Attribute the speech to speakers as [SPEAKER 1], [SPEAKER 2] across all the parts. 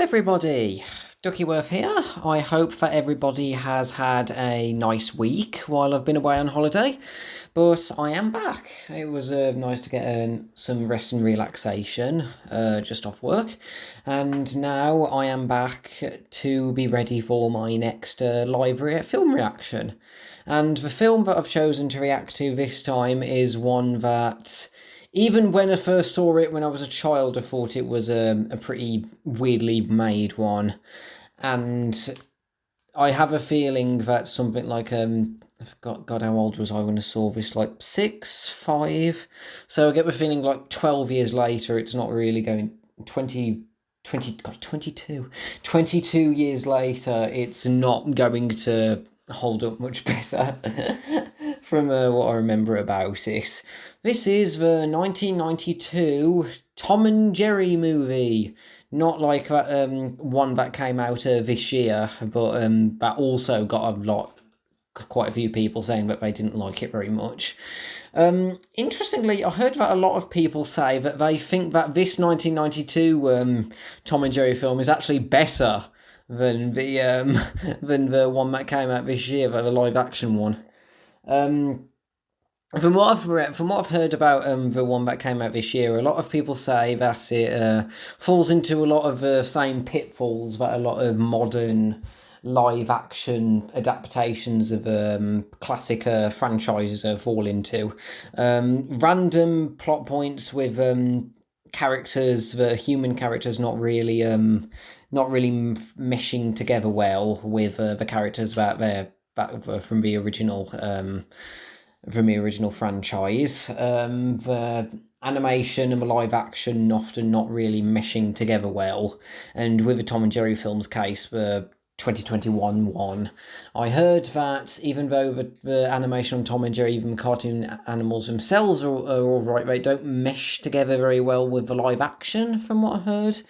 [SPEAKER 1] everybody. Duckyworth here. I hope that everybody has had a nice week while I've been away on holiday, but I am back. It was nice to get some rest and relaxation just off work, and now I am back to be ready for my next live film reaction. And the film that I've chosen to react to this time is one that, even when I first saw it when I was a child, I thought it was a pretty weirdly made one. And I have a feeling that something like God, how old was I when I saw this? Like 6, 5. So I get the feeling like 12 years later, it's not really going 22 years later, it's not going to hold up much better from what I remember about it. This is the 1992 Tom and Jerry movie. Not like that one that came out this year, but that also got quite a few people saying that they didn't like it very much. Interestingly, I heard that a lot of people say that they think that this 1992 Tom and Jerry film is actually better than the one that came out this year, the live action one. From what I've heard about the one that came out this year, a lot of people say that it falls into a lot of the same pitfalls that a lot of modern live action adaptations of classic franchises fall into. Random plot points with characters, the human characters, not really meshing together well with the characters from the original franchise. The animation and the live action often not really meshing together well. And with the Tom and Jerry film's case, the 2021 one, I heard that even though the animation on Tom and Jerry, even the cartoon animals themselves are all right, they don't mesh together very well with the live action, from what I heard.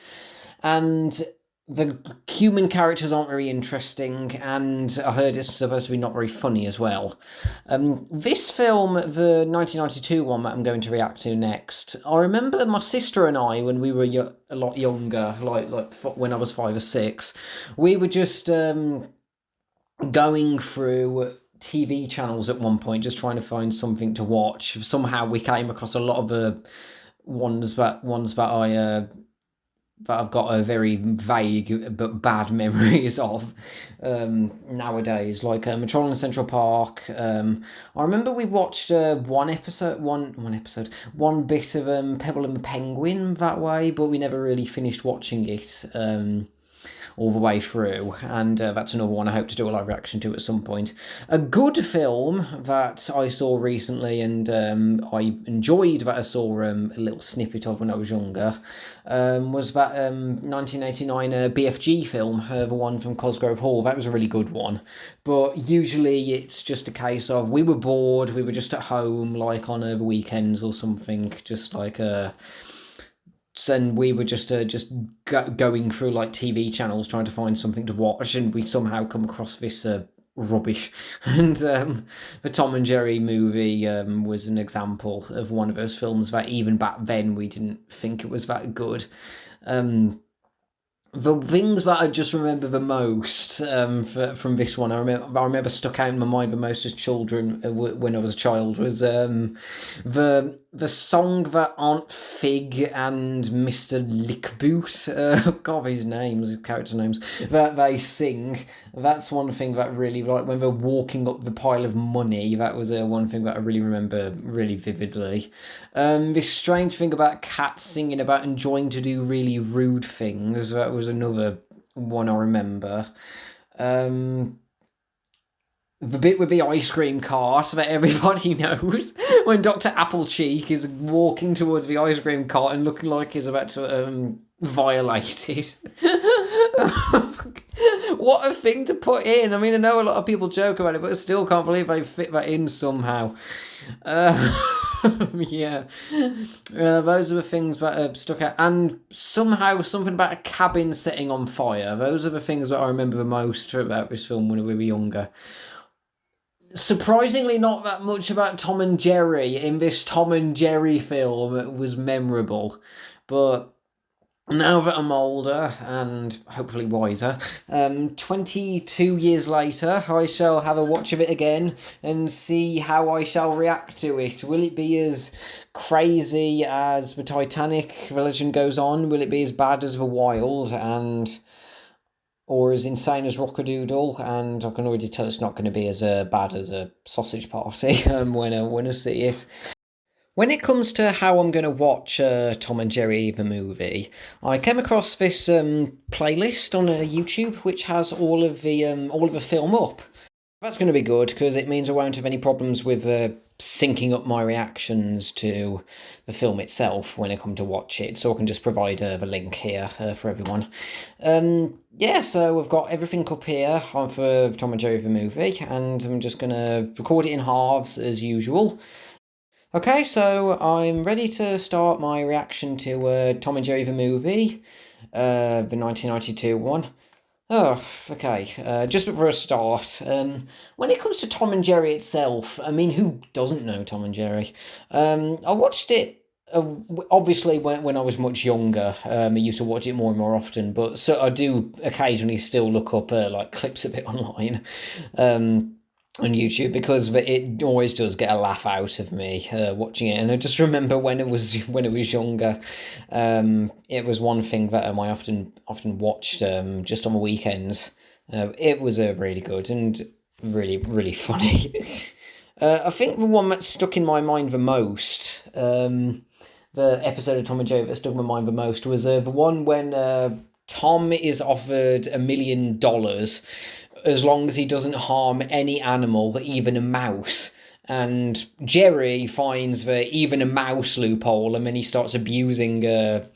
[SPEAKER 1] And the human characters aren't very interesting, and I heard it's supposed to be not very funny as well. This film, the 1992 one that I'm going to react to next, I remember my sister and I, when we were a lot younger, like when I was 5 or 6, we were just going through TV channels at one point, just trying to find something to watch. Somehow we came across a lot of the ones that I've got a very vague but bad memories of nowadays, like Metropolis Central Park. I remember we watched one bit of Pebble and the Penguin that way, but we never really finished watching it all the way through, and that's another one I hope to do a live reaction to at some point. A good film that I saw recently, and I enjoyed, that I saw a little snippet of when I was younger, was that 1989 BFG film, the one from Cosgrove Hall. That was a really good one, but usually it's just a case of we were bored, we were just at home, like on the weekends or something, just like and we were just going through like TV channels trying to find something to watch, and we somehow come across this rubbish. And the Tom and Jerry movie was an example of one of those films that even back then we didn't think it was that good. The things that I just remember the most from this one, I remember stuck out in my mind the most as children, when I was a child, was the song that Aunt Fig and Mr. Lickboot, God, his character names, that they sing. That's one thing that really, like when they're walking up the pile of money, that was one thing that I really remember really vividly. This strange thing about cats singing about enjoying to do really rude things, that was another one I remember. The bit with the ice cream cart that everybody knows, when Dr. Applecheek is walking towards the ice cream cart and looking like he's about to violate it. What a thing to put in. I mean, I know a lot of people joke about it, but I still can't believe they fit that in somehow. Yeah. Those are the things that stuck out. And somehow something about a cabin setting on fire. Those are the things that I remember the most about this film when we were younger. Surprisingly, not that much about Tom and Jerry in this Tom and Jerry film was memorable, but Now that I'm older and hopefully wiser, 22 years later, I shall have a watch of it again and see how I shall react to it. Will it be as crazy as the Titanic, The Legend Goes On? Will it be as bad as The Wild and or as insane as Rockadoodle? And I can already tell it's not going to be as bad as a Sausage Party when I see it. When it comes to how I'm going to watch Tom and Jerry the movie, I came across this playlist on YouTube which has all of the film up. That's going to be good because it means I won't have any problems with syncing up my reactions to the film itself when I come to watch it. So I can just provide the link here for everyone. Yeah, so we've got everything up here for Tom and Jerry the movie, and I'm just going to record it in halves as usual. Okay, so I'm ready to start my reaction to Tom and Jerry the movie, the 1992 one. Oh, okay. Just before I start, when it comes to Tom and Jerry itself, I mean, who doesn't know Tom and Jerry? I watched it obviously when I was much younger. I used to watch it more and more often, but so I do occasionally still look up like clips of it online. On YouTube because it always does get a laugh out of me watching it. And I just remember when it was younger, it was one thing that I often watched just on the weekends. It was really good and really funny. I think the one that stuck in my mind the most, the episode of Tom and Jerry that stuck in my mind the most was the one when Tom is offered $1 million as long as he doesn't harm any animal, even a mouse. And Jerry finds that even a mouse loophole, and then he starts abusing the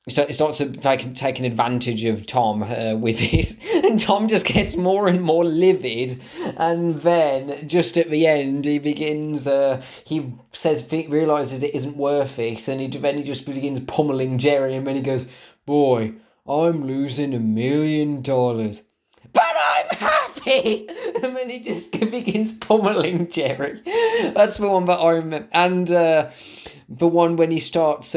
[SPEAKER 1] he starts taking advantage of Tom with it, and Tom just gets more and more livid. And then just at the end, he begins. He realizes it isn't worth it, and then he just begins pummeling Jerry. And then he goes, "Boy, I'm losing $1 million. But I'm happy!" And then he just begins pummeling Jerry. That's the one that I remember. And the one when he starts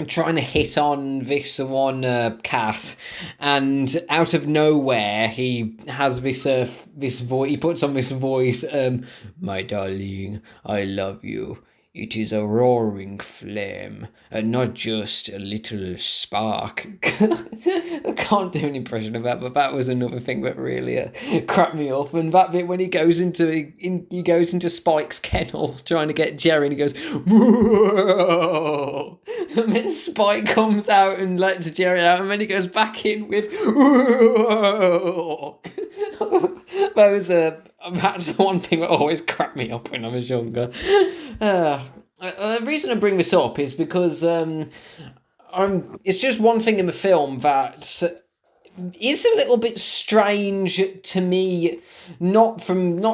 [SPEAKER 1] trying to hit on this one cat, and out of nowhere he has this voice. He puts on this voice, "My darling, I love you. It is a roaring flame, and not just a little spark." I can't do an impression of that, but that was another thing that really cracked me up. And that bit when he goes into Spike's kennel trying to get Jerry, and he goes, "Whoa!" And then Spike comes out and lets Jerry out, and then he goes back in with, "Whoa!" That's one thing that always cracked me up when I was younger. The reason I bring this up is because it's just one thing in the film that is a little bit strange to me, not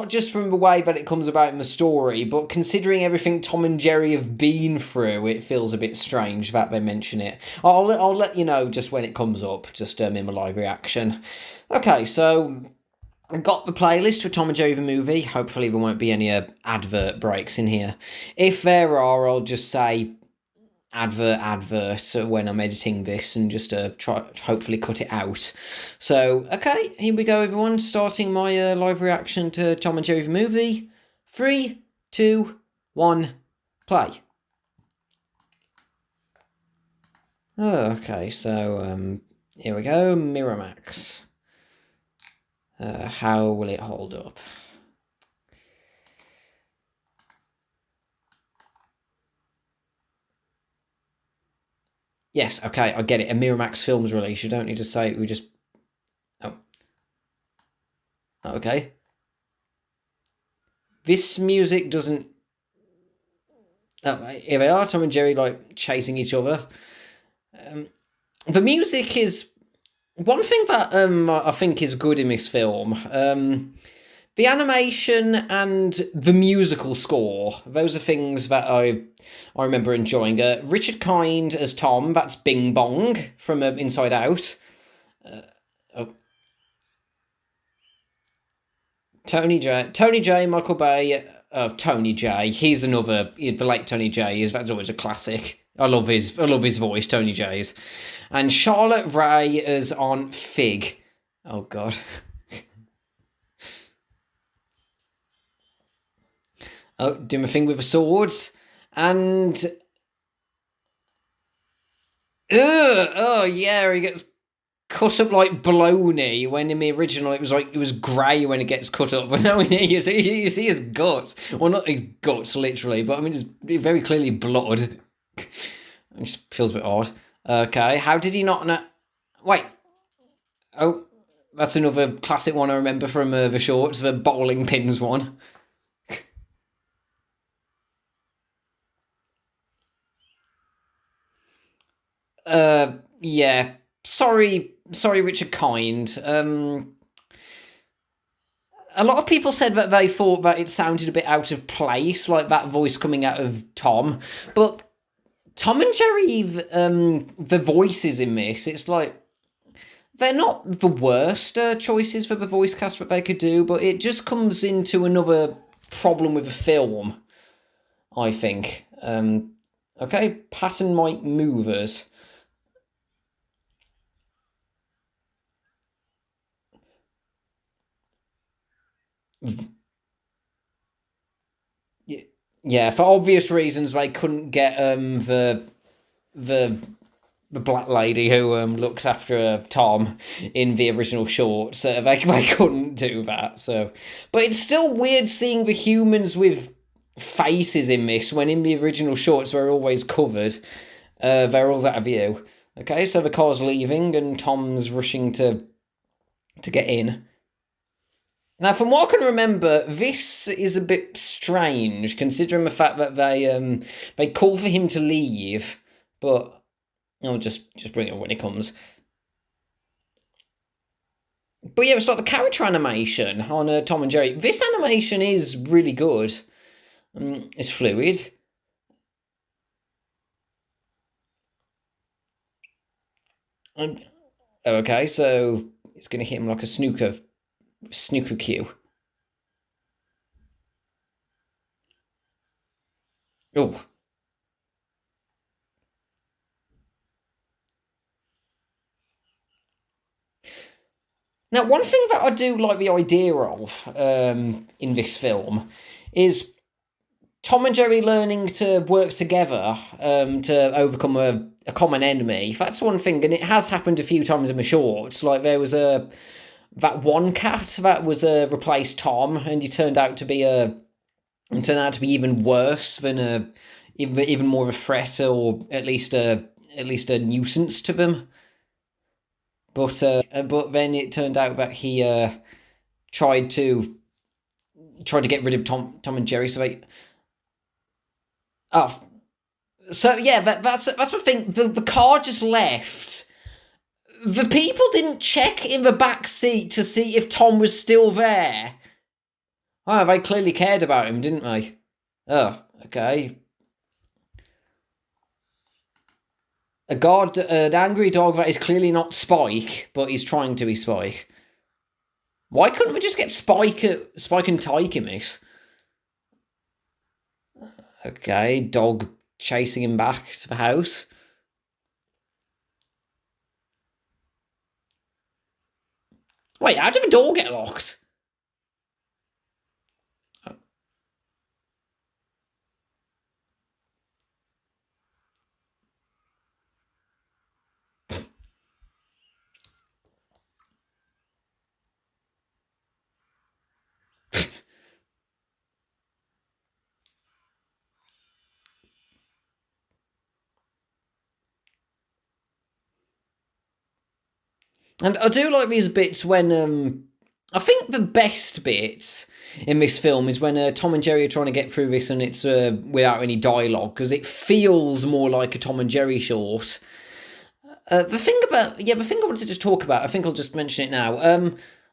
[SPEAKER 1] just from the way that it comes about in the story, but considering everything Tom and Jerry have been through, it feels a bit strange that they mention it. I'll let you know just when it comes up, just in my live reaction. Okay, so I got the playlist for Tom and Jerry the movie. Hopefully there won't be any advert breaks in here. If there are, I'll just say advert when I'm editing this and just try hopefully cut it out. So, okay, here we go, everyone. Starting my live reaction to Tom and Jerry the movie. 3, 2, 1, play. Okay, so here we go. Miramax. How will it hold up? Yes, okay, I get it. A Miramax Films release. You don't need to say it. We just... Oh. Okay. This music doesn't... Oh, here they are, Tom and Jerry, like, chasing each other. The music is... One thing that I think is good in this film... the animation and the musical score, those are things that I remember enjoying. Richard Kind as Tom, that's Bing Bong from Inside Out. Oh. Tony J, Michael Bay, Tony J. He's another, the late Tony J. That's always a classic. I love his voice, Tony J's. And Charlotte Ray is on Fig. Oh God. Oh, do my thing with the swords. And oh yeah, he gets cut up like bologna, when in the original it was like it was grey when it gets cut up, but now you see his guts. Well, not his guts literally, but I mean it's very clearly blood. It just feels a bit odd. Okay, how did he not know? Wait. Oh, that's another classic one I remember from the shorts, the bowling pins one. Yeah. Sorry, Richard Kind. A lot of people said that they thought that it sounded a bit out of place, like that voice coming out of Tom. But Tom and Jerry, the voices in this, it's like they're not the worst choices for the voice cast that they could do, but it just comes into another problem with the film, I think. Okay, pattern mic movers. Yeah, for obvious reasons, they couldn't get the the black lady who looks after Tom in the original shorts. They couldn't do that. So, but it's still weird seeing the humans with faces in this when in the original shorts they're always covered. They're all out of view. Okay, so the car's leaving and Tom's rushing to get in. Now, from what I can remember, this is a bit strange considering the fact that they call for him to leave, but I'll just bring it up when it comes. But yeah, it's like the character animation on Tom and Jerry. This animation is really good. It's fluid. Okay, so it's going to hit him like a snooker cue. Oh. Now, one thing that I do like the idea of in this film is Tom and Jerry learning to work together to overcome a common enemy. That's one thing, and it has happened a few times in the shorts. Like there was that one cat that was replaced Tom, and he turned out to be even worse than even more of a threat, or at least a nuisance to them. But then it turned out that he tried to get rid of Tom and Jerry. So yeah, that's the thing. The car just left. The people didn't check in the back seat to see if Tom was still there. Oh, they clearly cared about him, didn't they? Oh, okay. An angry dog that is clearly not Spike, but he's trying to be Spike. Why couldn't we just get Spike and Tyke in this? Okay, dog chasing him back to the house. Wait, how did the door get locked? And I do like these bits when I think the best bits in this film is when Tom and Jerry are trying to get through this and it's without any dialogue, because it feels more like a Tom and Jerry short. The thing I wanted to talk about, I think I'll just mention it now.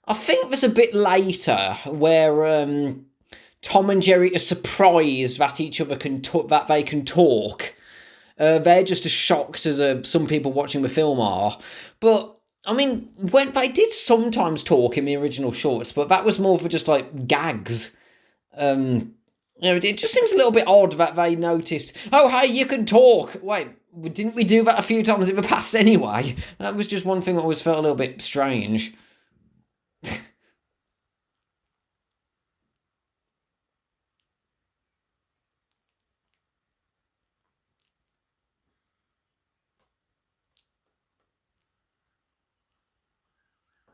[SPEAKER 1] I think there's a bit later where Tom and Jerry are surprised that each other that they can talk. They're just as shocked as some people watching the film are. But I mean, when they did sometimes talk in the original shorts, but that was more for just like gags. You know, it just seems a little bit odd that they noticed, oh, hey, you can talk. Wait, didn't we do that a few times in the past anyway? That was just one thing that always felt a little bit strange.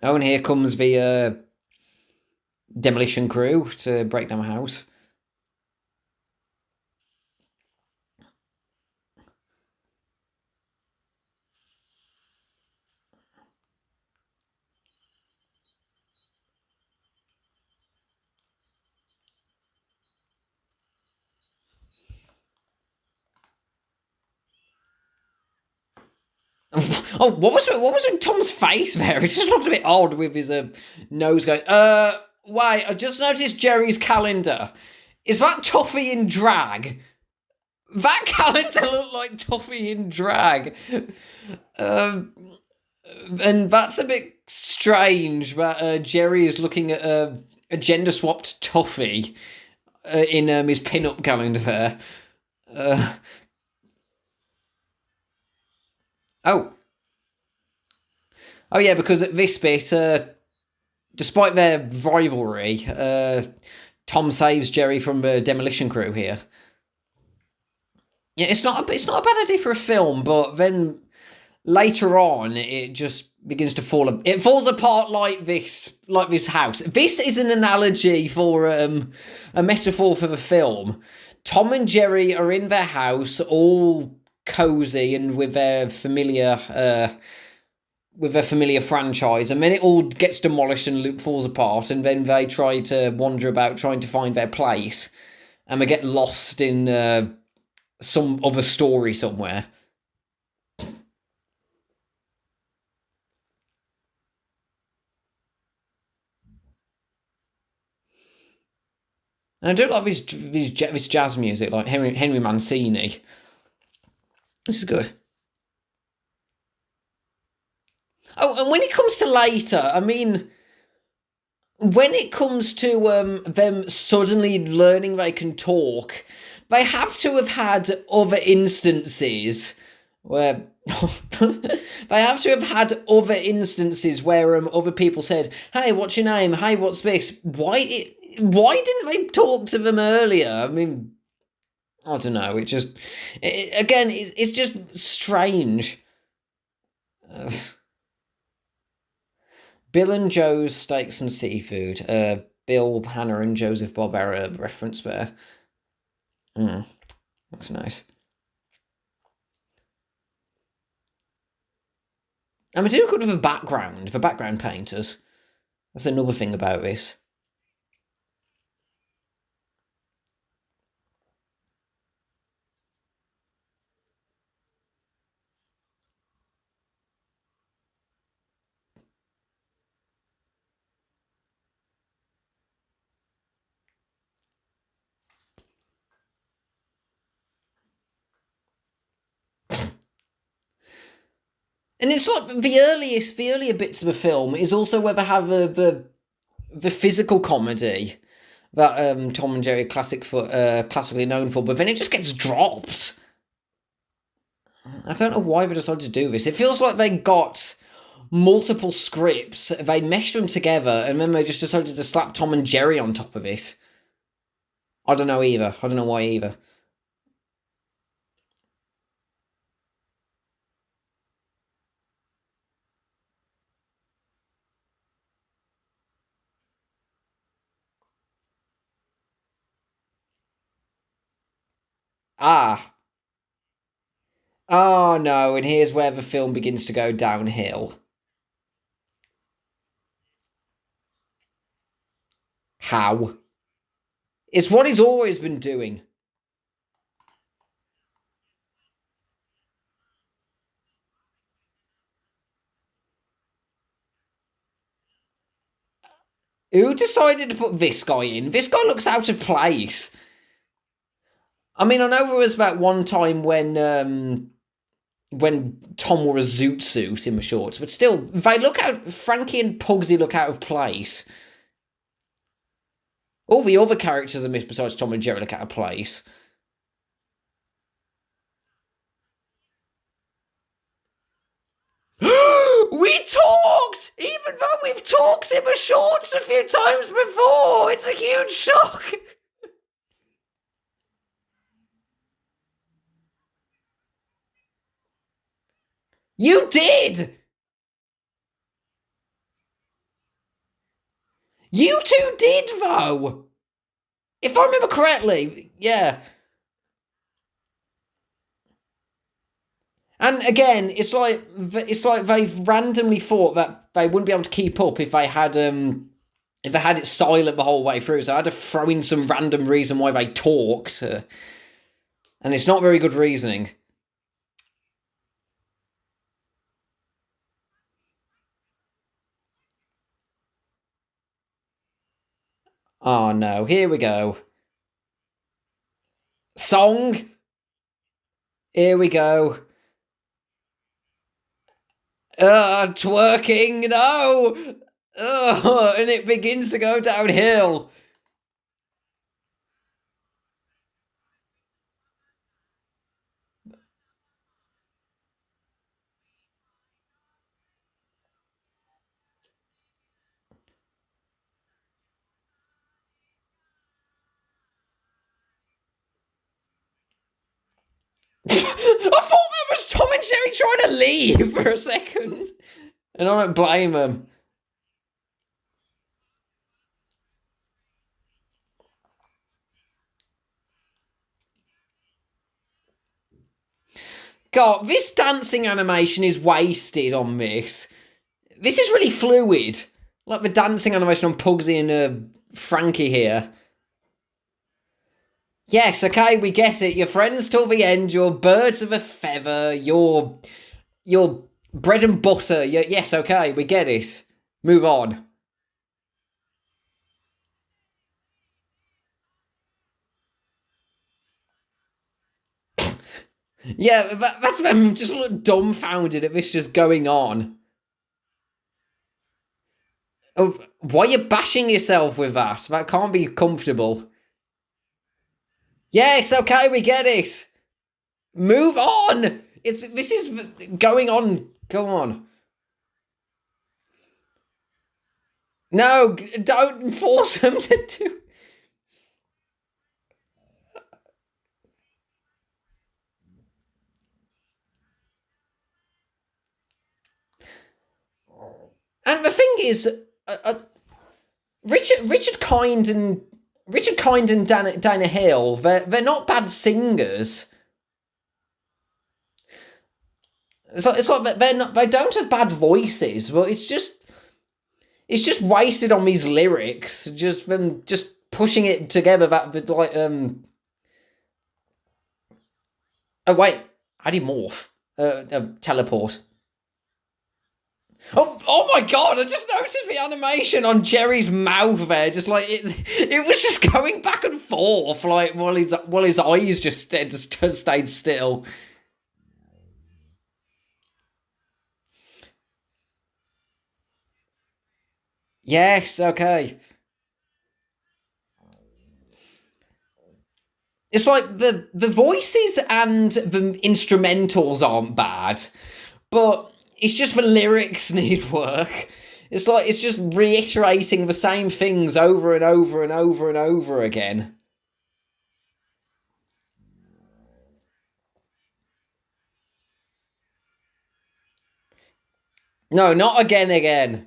[SPEAKER 1] Oh, and here comes the demolition crew to break down the house. Oh, what was in Tom's face there? It just looked a bit odd with his nose going. Wait, I just noticed Jerry's calendar. Is that Toffee in drag? That calendar looked like Toffee in drag. Um, and that's a bit strange. That Jerry is looking at a gender swapped Toffee in his pin-up calendar there. Uh, oh, oh yeah, because at this bit, despite their rivalry, Tom saves Jerry from the demolition crew here. Yeah, it's not a bad idea for a film, but then later on it just begins to fall. It falls apart like this house. This is an analogy for a metaphor for the film. Tom and Jerry are in their house, all cozy and with their familiar franchise, and then it all gets demolished and falls apart, and then they try to wander about trying to find their place, and they get lost in some other story somewhere. And I do like this jazz music, like Henry Mancini. This is good. Oh, and when it comes to later, I mean, when it comes to them suddenly learning they can talk, they have to have had other instances where they have to have had other instances where other people said, "Hey, what's your name? Hey, what's this?" Why didn't they talk to them earlier? I mean, I don't know. Again, it's just strange. Uh, Bill and Joe's Steaks and Seafood. Bill, Hannah, and Joseph Barbera reference there. Mm, looks nice. And we do good with the background painters. That's another thing about this. And it's like the earlier bits of the film is also where they have the physical comedy that Tom and Jerry classically known for, but then it just gets dropped. I don't know why they decided to do this. It feels like they got multiple scripts, they meshed them together, and then they just decided to slap Tom and Jerry on top of it. I don't know either. I don't know why either. Ah. Oh no, and here's where the film begins to go downhill. How? It's what he's always been doing. Who decided to put this guy in? This guy looks out of place. I mean, I know there was that one time when Tom wore a zoot suit in the shorts, but still, they look out. Frankie and Pugsy look out of place. All the other characters are missed besides Tom and Jerry look out of place. We talked! Even though we've talked in the shorts a few times before, it's a huge shock. You did! You two did, though! If I remember correctly, yeah. And again, it's like they've randomly thought that they wouldn't be able to keep up if they had it silent the whole way through. So I had to throw in some random reason why they talked, and it's not very good reasoning. Oh no, here we go. Song. Here we go. Twerking, no! And it begins to go downhill. I thought that was Tom and Jerry trying to leave for a second. And I don't blame them. God, this dancing animation is wasted on this. This is really fluid. Like the dancing animation on Pugsy and Frankie here. Yes, okay, we get it. You're friends till the end. You're birds of a feather. You're bread and butter. Yes, okay, we get it. Move on. Yeah, that's them just look dumbfounded at this just going on. Oh, why are you bashing yourself with that? That can't be comfortable. Yes, okay, we get it. Move on. This is going on. Go on. No, don't force them to do. And the thing is, Richard Kind and Dana Hill, they're not bad singers. It's like they don't have bad voices, but it's just wasted on these lyrics. Just them just pushing it together. That like oh wait, how do you morph? Teleport. Oh my god! I just noticed the animation on Jerry's mouth there. Just like it was just going back and forth, like while his eyes just stayed still. Yes, okay. It's like the voices and the instrumentals aren't bad, but it's just the lyrics need work. It's like it's just reiterating the same things over and over and over and over again. No, not again.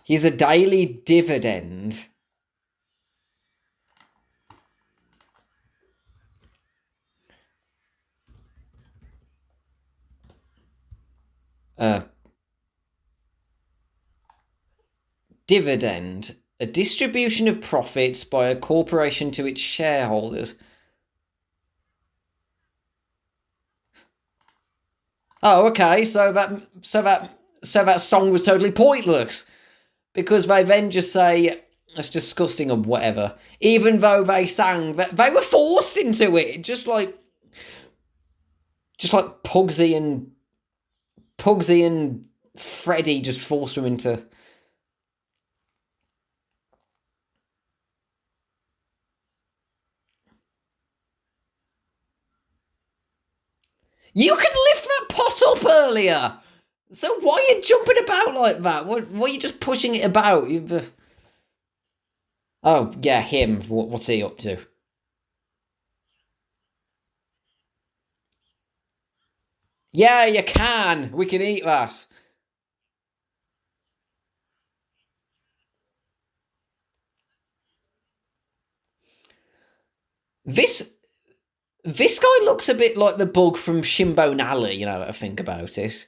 [SPEAKER 1] He's a daily dividend. Uh, Dividend, a distribution of profits by a corporation to its shareholders. Oh, okay. So that song was totally pointless because they then just say that's disgusting or whatever. Even though they sang, they were forced into it, just like Pugsy and Pugsy and Freddy just forced him into... You could lift that pot up earlier! So why are you jumping about like that? Why are you just pushing it about? Oh, yeah, him. What's he up to? Yeah, you can. We can eat that. This this guy looks a bit like the bug from Shimbo Nally, you know, I think about it.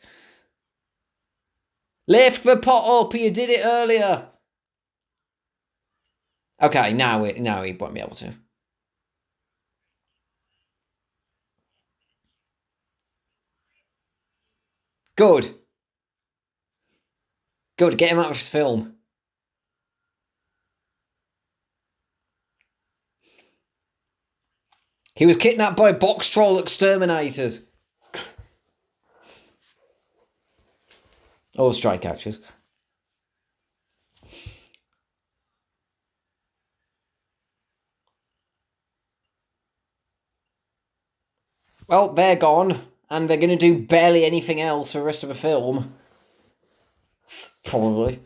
[SPEAKER 1] Lift the pot up, you did it earlier. Okay, now he won't be able to. Good. Good, get him out of his film. He was kidnapped by box troll exterminators. Or strike catchers. Well, they're gone, and they're going to do barely anything else for the rest of the film. Probably.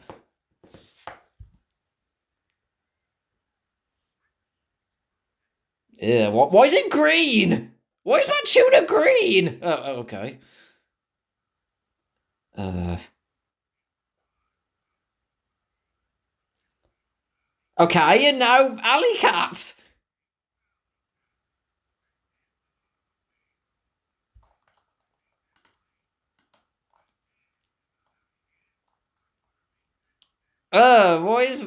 [SPEAKER 1] Yeah, what? Why is it green? Why is that tuna green? Oh, okay. Okay, and now Alley Cat. Why is...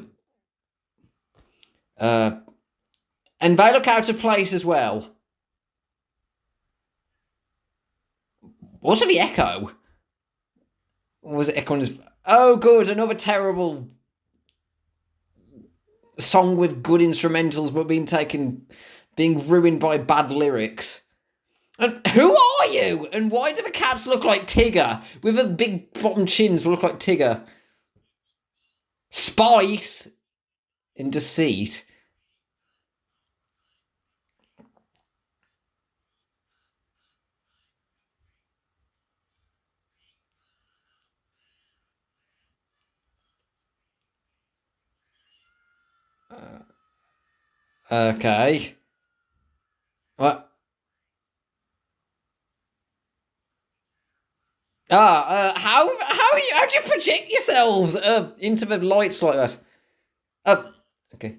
[SPEAKER 1] And they look out of place as well. What's the echo? Was it echoing? Oh, good, another terrible song with good instrumentals but being ruined by bad lyrics. And who are you? And why do the cats look like Tigger? With the big bottom chins will look like Tigger. Spice and deceit. Okay. What? How do you project yourselves into the lights like that? Okay.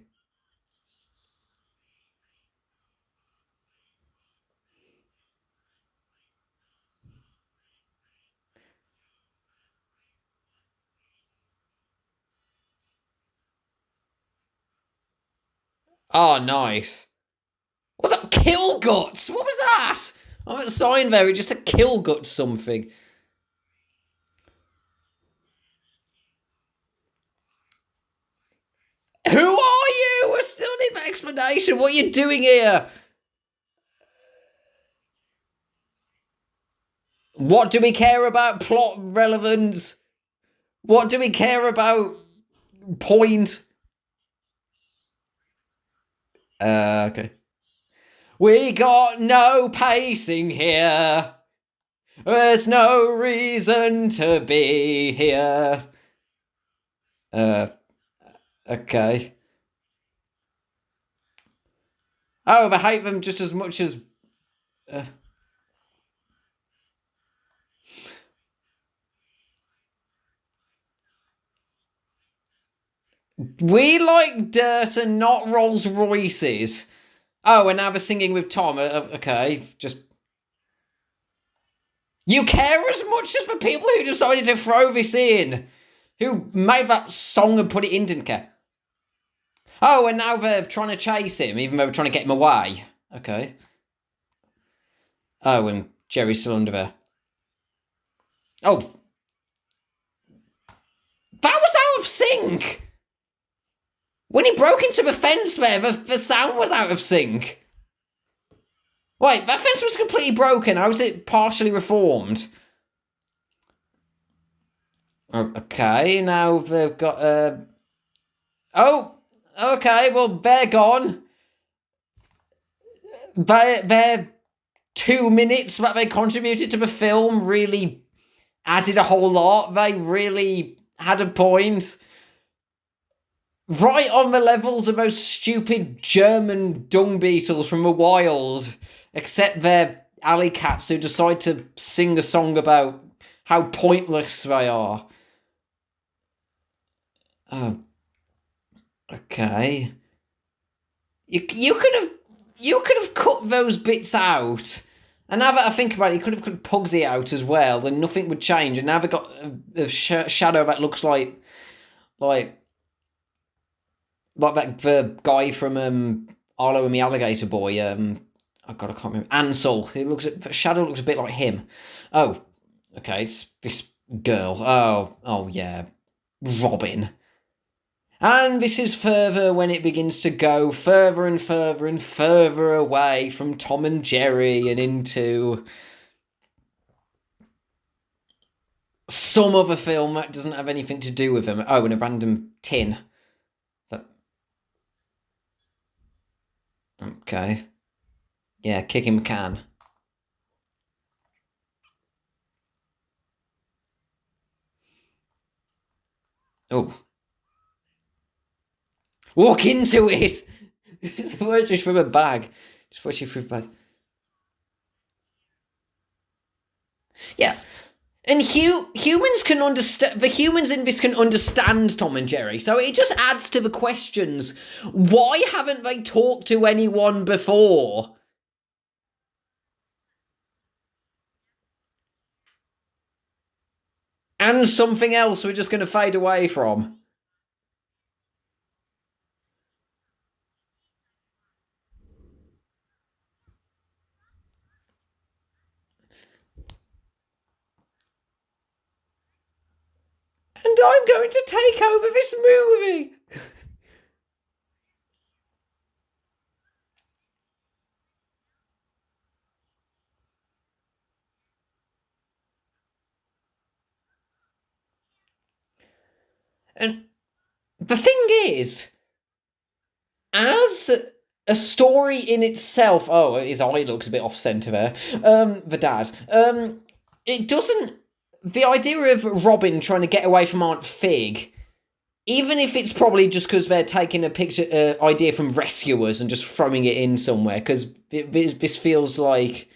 [SPEAKER 1] Oh, nice. What's up, kill guts? What was that? I'm at the sign there. It just said kill guts something. Who are you? I still need that explanation. What are you doing here? What do we care about plot relevance? What do we care about point? Okay. We got no pacing here. There's no reason to be here. Okay. Oh, I hate them just as much as... We like dirt and not Rolls Royces. Oh, and now they're singing with Tom. Okay, just... You care as much as the people who decided to throw this in. Who made that song and put it in didn't care. Oh, and now they're trying to chase him, even though they're trying to get him away. Okay. Oh, and Jerry's still under there. Oh. That was out of sync! When he broke into the fence there, the sound was out of sync. Wait, that fence was completely broken. How was it partially reformed? Okay, now they've got oh, okay, well they're gone. Their 2 minutes that they contributed to the film really added a whole lot. They really had a point. Right on the levels of those stupid German dung beetles from the wild. Except they're alley cats who decide to sing a song about how pointless they are. Oh, okay. You could have cut those bits out. And now that I think about it, you could have cut Pugsy out as well, then nothing would change. And now they've got a shadow that looks like that the guy from Arlo and the Alligator Boy. Oh God, I can't remember. Ansel. The shadow looks a bit like him. Oh, okay. It's this girl. Oh yeah, Robin. And this is further when it begins to go further and further and further away from Tom and Jerry and into some other film that doesn't have anything to do with them. Oh, and a random tin. But okay. Yeah, kick him can. Oh. Walk into it! Just from a bag. Just push you through the bag. Yeah. And humans can understand. The humans in this can understand Tom and Jerry, so it just adds to the questions. Why haven't they talked to anyone before? And something else we're just going to fade away from. And I'm going to take over this movie. And the thing is, as a story in itself, oh, his eye looks a bit off centre there. The dad. It doesn't. The idea of Robin trying to get away from Aunt Fig, even if it's probably just because they're taking a picture idea from Rescuers and just throwing it in somewhere, because this feels like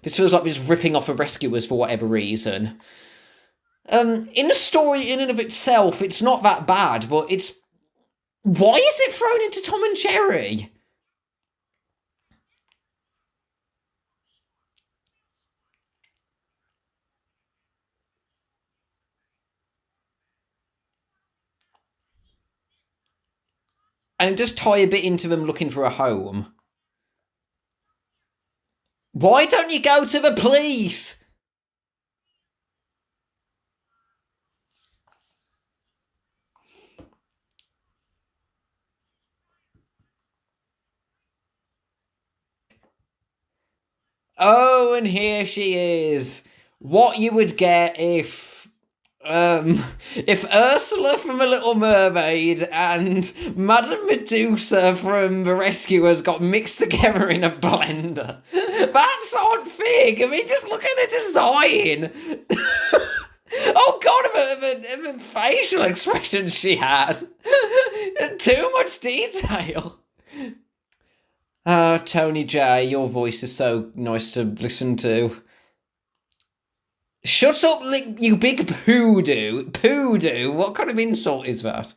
[SPEAKER 1] just ripping off of Rescuers for whatever reason. In a story in and of itself, it's not that bad, but it's why is it thrown into Tom and Jerry? And just tie a bit into them looking for a home. Why don't you go to the police? Oh, and here she is. What you would get if Ursula from A Little Mermaid and Madame Medusa from The Rescuers got mixed together in a blender. That's Aunt Fig. I mean, just look at the design. Oh God, of the facial expressions she had. Too much detail. Tony J, your voice is so nice to listen to. Shut up, you big poodoo. Poodoo? What kind of insult is that?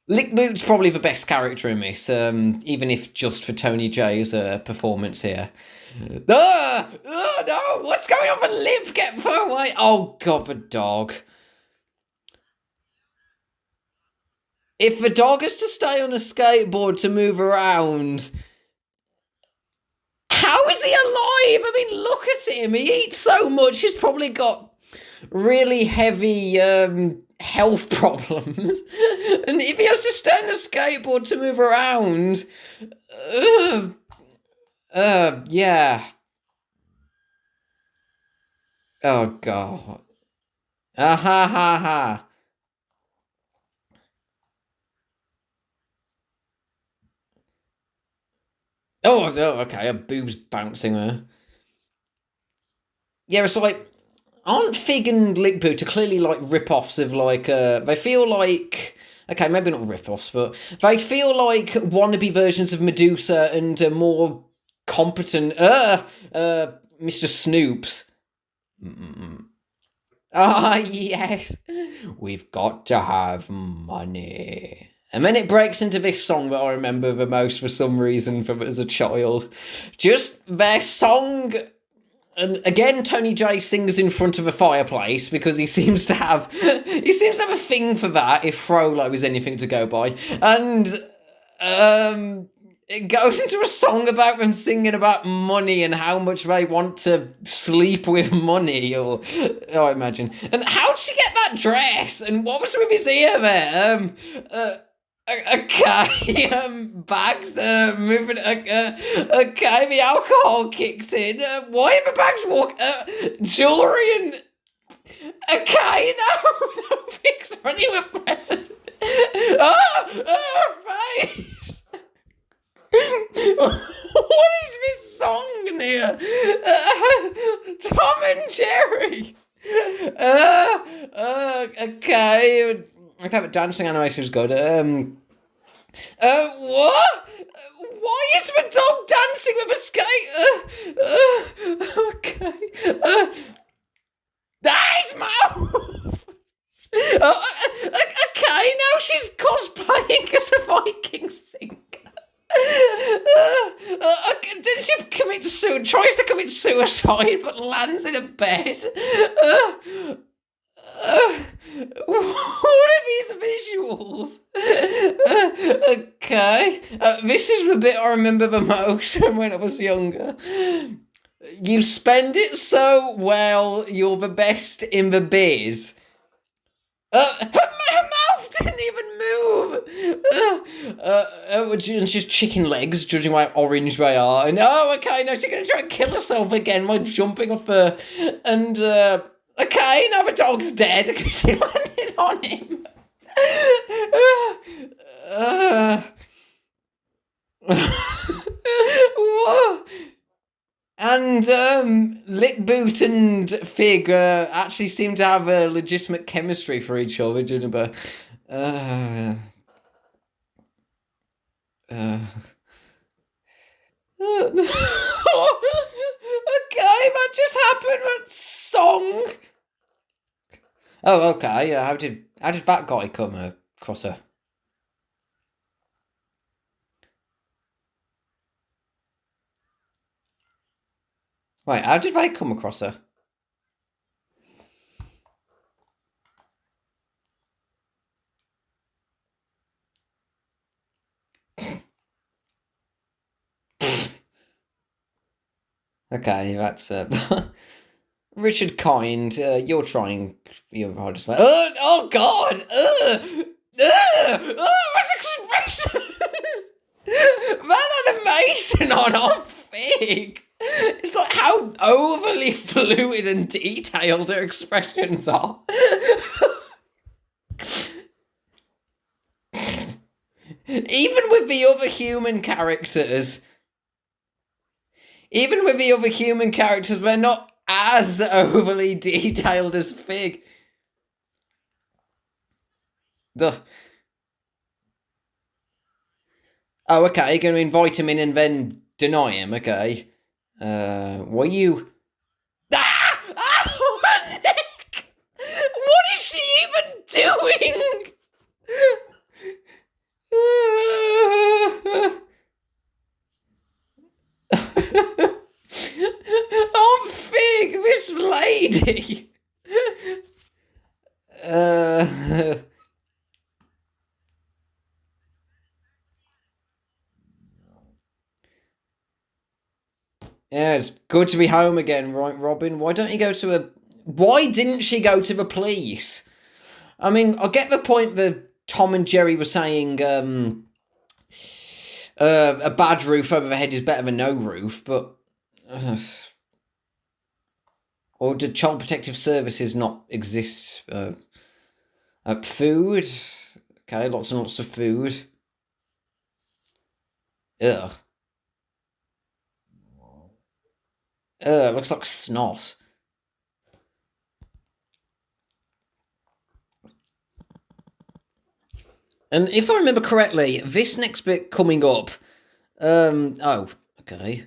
[SPEAKER 1] Lickboot's probably the best character in this, even if just for Tony J's performance here. Oh no! What's going on? The lip get far away. Oh God, the dog. If the dog has to stay on a skateboard to move around, how is he alive? I mean, look at him. He eats so much. He's probably got really heavy health problems. And if he has to stay on a skateboard to move around, yeah. Oh God. Ah ha ha ha. Oh, okay, a boob's bouncing there. Yeah, it's like, aren't Fig and Lickboot are clearly like rip-offs of like they feel like, okay, maybe not rip-offs, but they feel like wannabe versions of Medusa and more competent Mr. Snoops. Mm-mm. Ah, yes. We've got to have money. And then it breaks into this song that I remember the most for some reason from as a child. Just their song. And again, Tony J sings in front of a fireplace because he seems to have a thing for that. If Frollo is anything to go by, and it goes into a song about them singing about money and how much they want to sleep with money, or I imagine. And how'd she get that dress? And what was with his ear there? Okay, bags moving. Okay, the alcohol kicked in. Why are the bags walk? Jewelry and okay, no, fix running with present. Face. What is this song near? Tom and Jerry. Okay. Okay, but dancing animation is good. What? Why is the dog dancing with a skate? Okay. His mouth! Okay, now she's cosplaying as a Viking singer. Did she commit suicide? Tries to commit suicide, but lands in a bed. What are these visuals? Okay, this is the bit I remember the most from when I was younger. You spend it so well, you're the best in the biz. Her mouth didn't even move. And she's chicken legs, judging by how orange they are. And okay, now she's gonna try and kill herself again by jumping off her. And okay, now the dog's dead because she landed on him. What? And Lickboot and Fig actually seem to have a legitimate chemistry for each other, Juniper. Uh, uh. Okay, that just happened. That song. Oh, okay. How did that guy come across her? Right, how did they come across her? Okay, that's Richard Kind. You're trying your hardest. Oh God! What's expression? That animation on Fig. It's like how overly fluid and detailed her expressions are. Even with the other human characters, they're not as overly detailed as Fig. The Oh, okay. Going to invite him in and then deny him. Okay. Were you? Ah! Oh, my neck! What is she even doing? Oh, Fig, this lady. Uh, yeah, it's good to be home again, right, Robin? Why didn't she go to the police? I mean, I get the point that Tom and Jerry were saying a bad roof over the head is better than no roof, but Or did Child Protective Services not exist? Food. Okay, lots and lots of food. Ugh. Ugh, looks like snot. And if I remember correctly, this next bit coming up, oh, okay.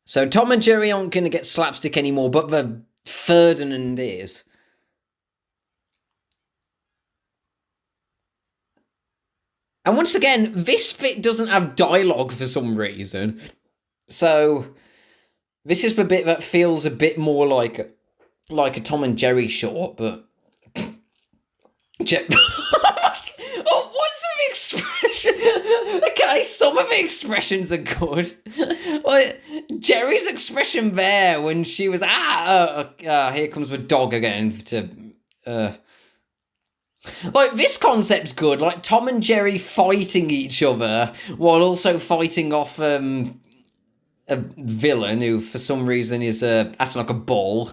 [SPEAKER 1] So Tom and Jerry aren't going to get slapstick anymore, but the Ferdinand is. And once again, this bit doesn't have dialogue for some reason. So this is the bit that feels a bit more like a Tom and Jerry short, but oh, what's the expression? Okay, some of the expressions are good. Like Jerry's expression there when she was here comes the dog again to like this concept's good. Like Tom and Jerry fighting each other while also fighting off a villain who for some reason is acting like a bull.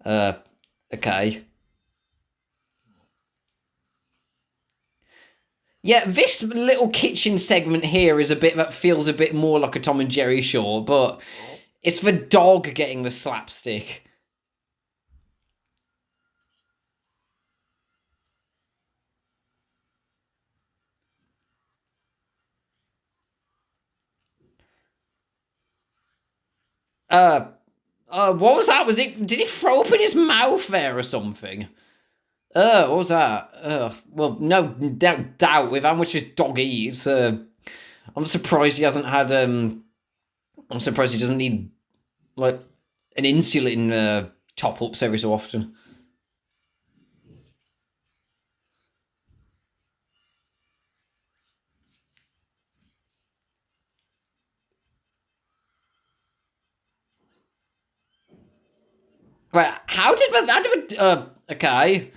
[SPEAKER 1] Okay. Yeah, this little kitchen segment here is a bit that feels a bit more like a Tom and Jerry short, but it's the dog getting the slapstick. Uh, what was that? Was it? Did he throw up in his mouth there or something? What was that? Well, no doubt with how much his dog eats. I'm surprised he hasn't had. I'm surprised he doesn't need like an insulin top ups every so often. Right, how did that? Okay.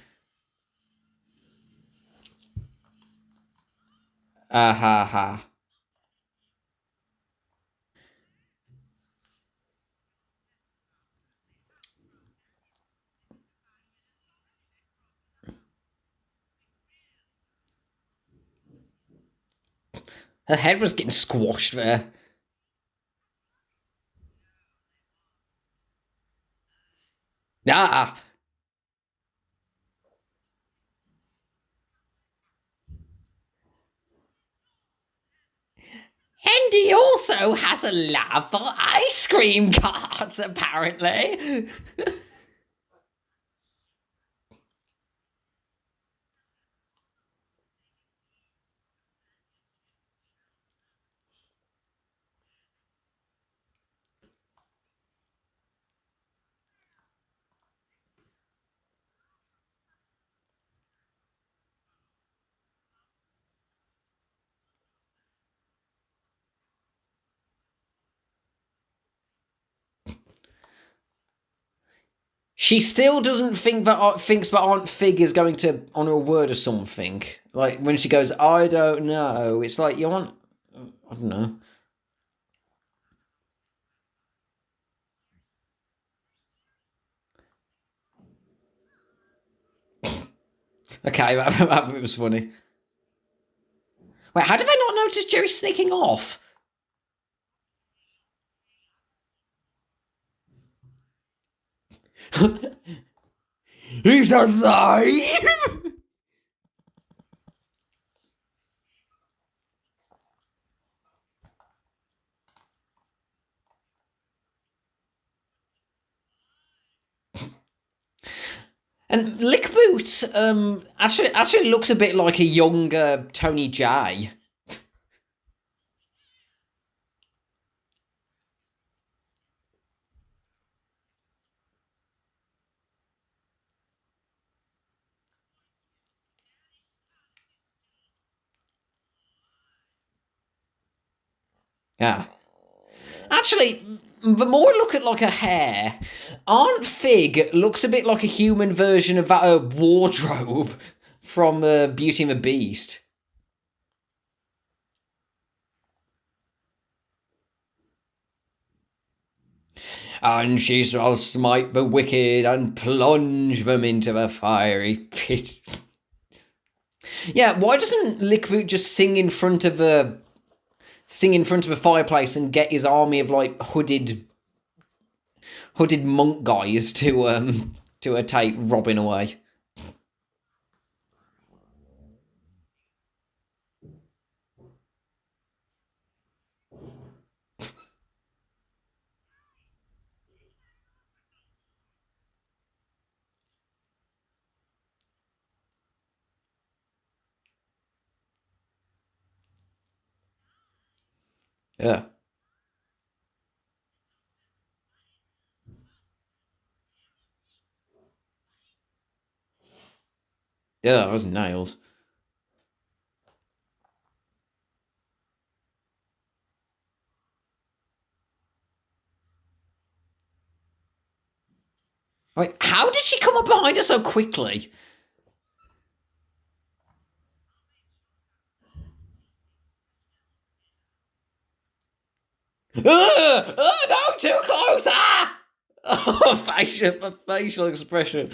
[SPEAKER 1] Ha ha. Her head was getting squashed there. Ah. And he also has a love for ice cream carts, apparently. She still doesn't think that thinks that Aunt Fig is going to honour a word or something. Like when she goes, I don't know. It's like you want, I don't know. Okay, that was funny. Wait, how did I not notice Jerry sneaking off? He's alive. And Lick Boot actually looks a bit like a younger Tony Jay. Yeah. Actually, the more I look at like her hair, Aunt Fig looks a bit like a human version of that wardrobe from Beauty and the Beast. and she shall smite the wicked and plunge them into the fiery pit. Yeah, why doesn't Lickboot just sing in front of a fireplace and get his army of like hooded monk guys to take Robin away? Yeah. Yeah, that was nails. Wait, how did she come up behind her so quickly? Oh no, too close! Ah! Oh, facial expression.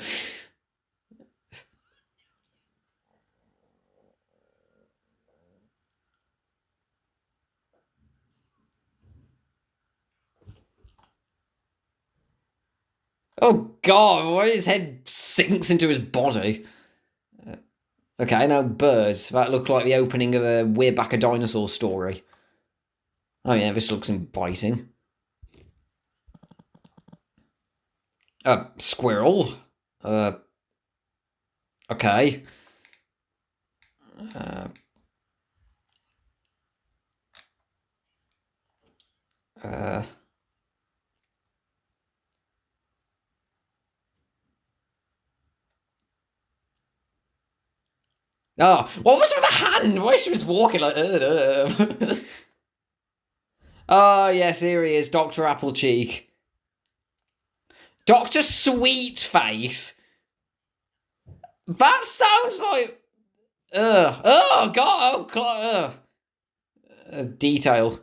[SPEAKER 1] Oh god, why his head sinks into his body. Okay, now birds. That looked like the opening of a We're Back a Dinosaur story. Oh yeah, this looks inviting. Squirrel. Uh, okay. Uh, uh, oh, what was with the hand? Why she was walking like? Oh yes, here he is, Doctor Applecheek. Doctor Sweetface. That sounds like. Oh god. Oh, detail.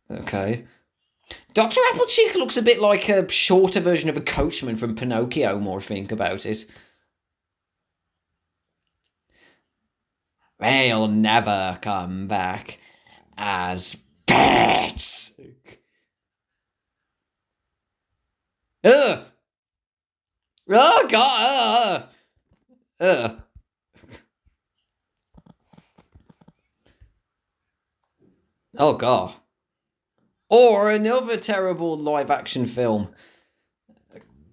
[SPEAKER 1] Okay. Dr. Applecheek looks a bit like a shorter version of a coachman from Pinocchio, more I think about it. They'll never come back as pets. Ugh! Oh, God! Ugh! Oh, God. Or another terrible live-action film.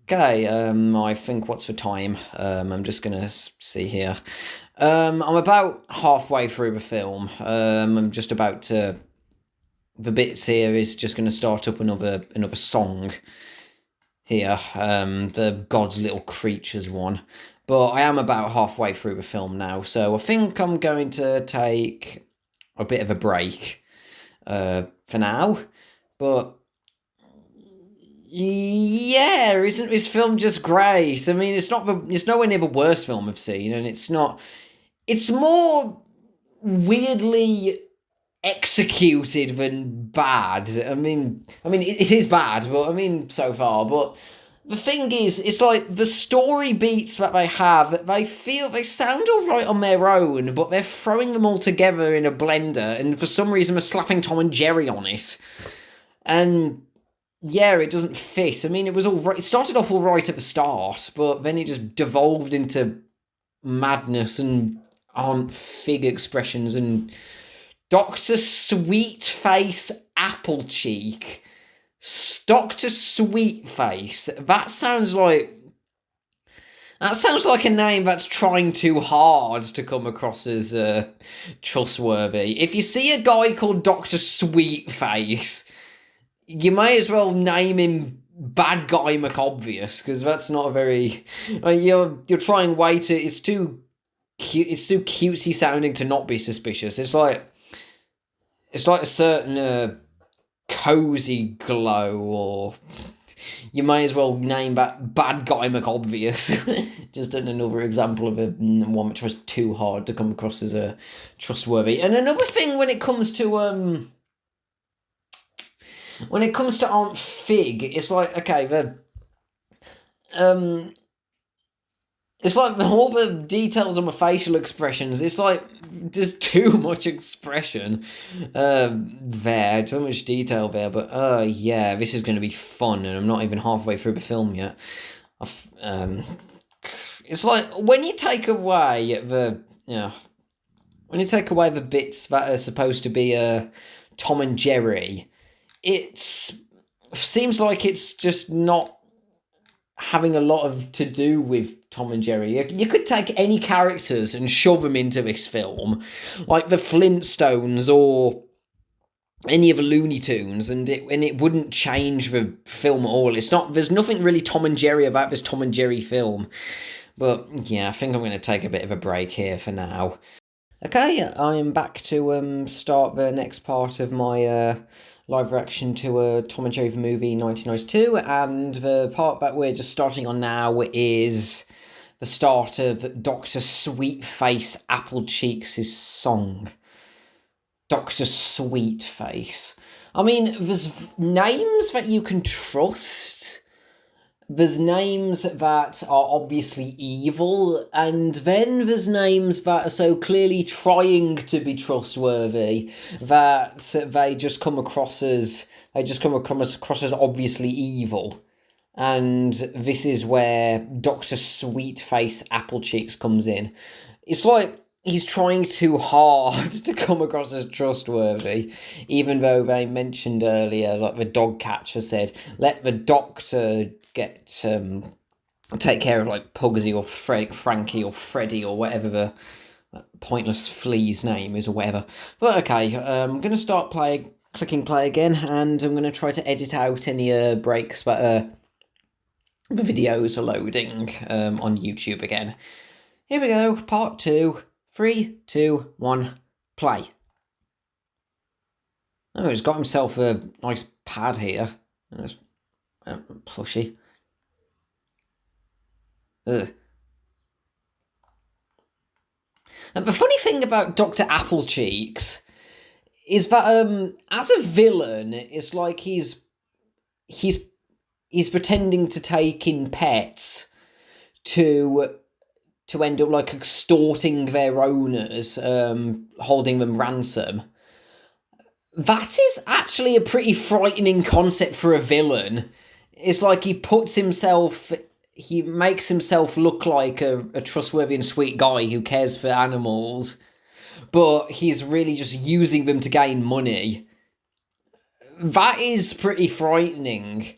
[SPEAKER 1] Okay, I think what's the time? I'm just gonna see here. I'm about halfway through the film. I'm just about to. The bits here is just going to start up another song here. The God's Little Creatures one, but I am about halfway through the film now, so I think I'm going to take a bit of a break for now. But yeah, isn't this film just great? I mean, it's nowhere near the worst film I've seen, and it's not. It's more weirdly executed than bad. I mean, it is bad, but I mean, so far. But the thing is, it's like the story beats that they have. They sound all right on their own, but they're throwing them all together in a blender, and for some reason, they're slapping Tom and Jerry on it, and yeah, it doesn't fit. I mean, it was all right. It started off all right at the start, but then it just devolved into madness and aren't fig expressions and Dr. Sweetface Applecheek. Dr. Sweetface. That sounds like a name that's trying too hard to come across as trustworthy. If you see a guy called Dr. Sweetface, you may as well name him Bad Guy McObvious, because that's not a very. You're trying way to. It's too cute. It's too cutesy sounding to not be suspicious. It's like a certain cozy glow, or you may as well name that Bad Guy McObvious. Just another example of one which was too hard to come across as trustworthy. And another thing when it comes to when it comes to Aunt Fig, it's like, okay, um, it's like all the details on my facial expressions. It's like just too much expression there, too much detail there. But yeah, this is going to be fun, and I'm not even halfway through the film yet. Um, it's like when you take away when you take away the bits that are supposed to be Tom and Jerry, it seems like it's just not having a lot of to do with Tom and Jerry. You could take any characters and shove them into this film, like the Flintstones or any of the Looney Tunes, and it wouldn't change the film at all. It's not. There's nothing really Tom and Jerry about this Tom and Jerry film. But yeah, I think I'm going to take a bit of a break here for now. Okay, I am back to start the next part of my live reaction to a Tom and Jerry the movie 1992, and the part that we're just starting on now is the start of Dr. Sweetface Applecheeks' song. Dr. Sweetface. I mean, there's names that you can trust. There's names that are obviously evil, and then there's names that are so clearly trying to be trustworthy that they just come across as obviously evil. And this is where Dr. Sweetface Applecheeks comes in. It's like he's trying too hard to come across as trustworthy, even though they mentioned earlier, like the dog catcher said, let the doctor take care of like Pugsy or Frankie or Freddy or whatever the pointless flea's name is or whatever. But okay, I'm going to start clicking play again, and I'm going to try to edit out any breaks that the videos are loading on YouTube again. Here we go, part 2. 3, 2, 1, play. Oh, he's got himself a nice pad here. It's plushy. Ugh. And the funny thing about Dr. Applecheeks is that as a villain, it's like he's pretending to take in pets to end up like extorting their owners, holding them ransom. That is actually a pretty frightening concept for a villain. It's like he makes himself look like a trustworthy and sweet guy who cares for animals, but he's really just using them to gain money. That is pretty frightening.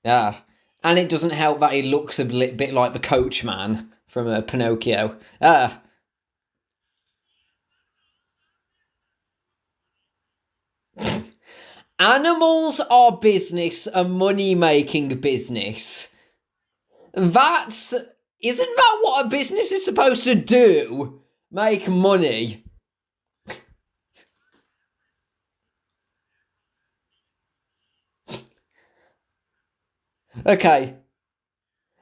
[SPEAKER 1] Yeah. And it doesn't help that he looks a bit like the coachman from Pinocchio. Animals are business, a money-making business. Isn't that what a business is supposed to do? Make money. Okay,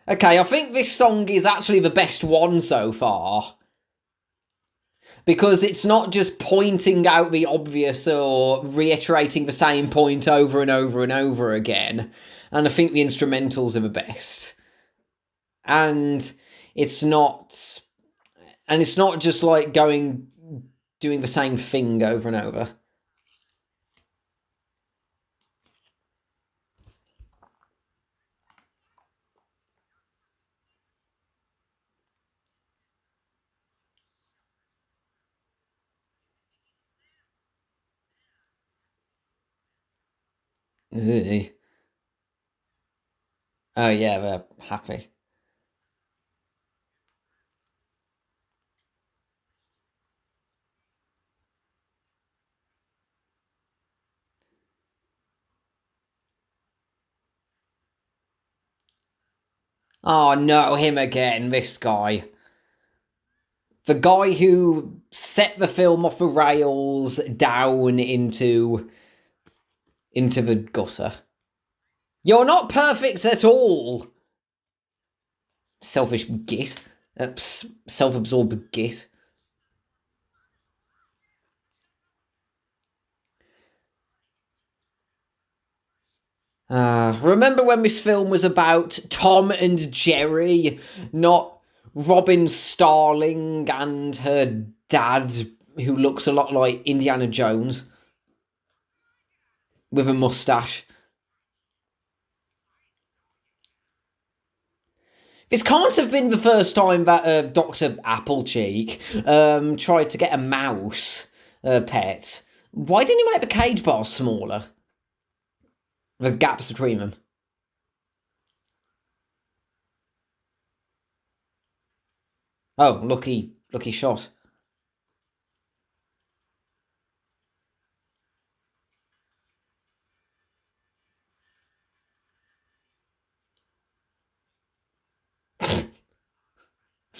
[SPEAKER 1] I think this song is actually the best one so far. Because it's not just pointing out the obvious or reiterating the same point over and over and over again. And I think the instrumentals are the best. And it's not just like doing the same thing over and over. Ugh. Oh yeah, they're happy. Oh no, him again, this guy. The guy who set the film off the rails down into the gutter. You're not perfect at all. Selfish git. Self-absorbed git. Remember when this film was about Tom and Jerry, not Robin Starling and her dad, who looks a lot like Indiana Jones with a mustache? This can't have been the first time that Dr. Applecheek tried to get a mouse pet. Why didn't he make the cage bars smaller? The gaps between them. Oh, lucky shot.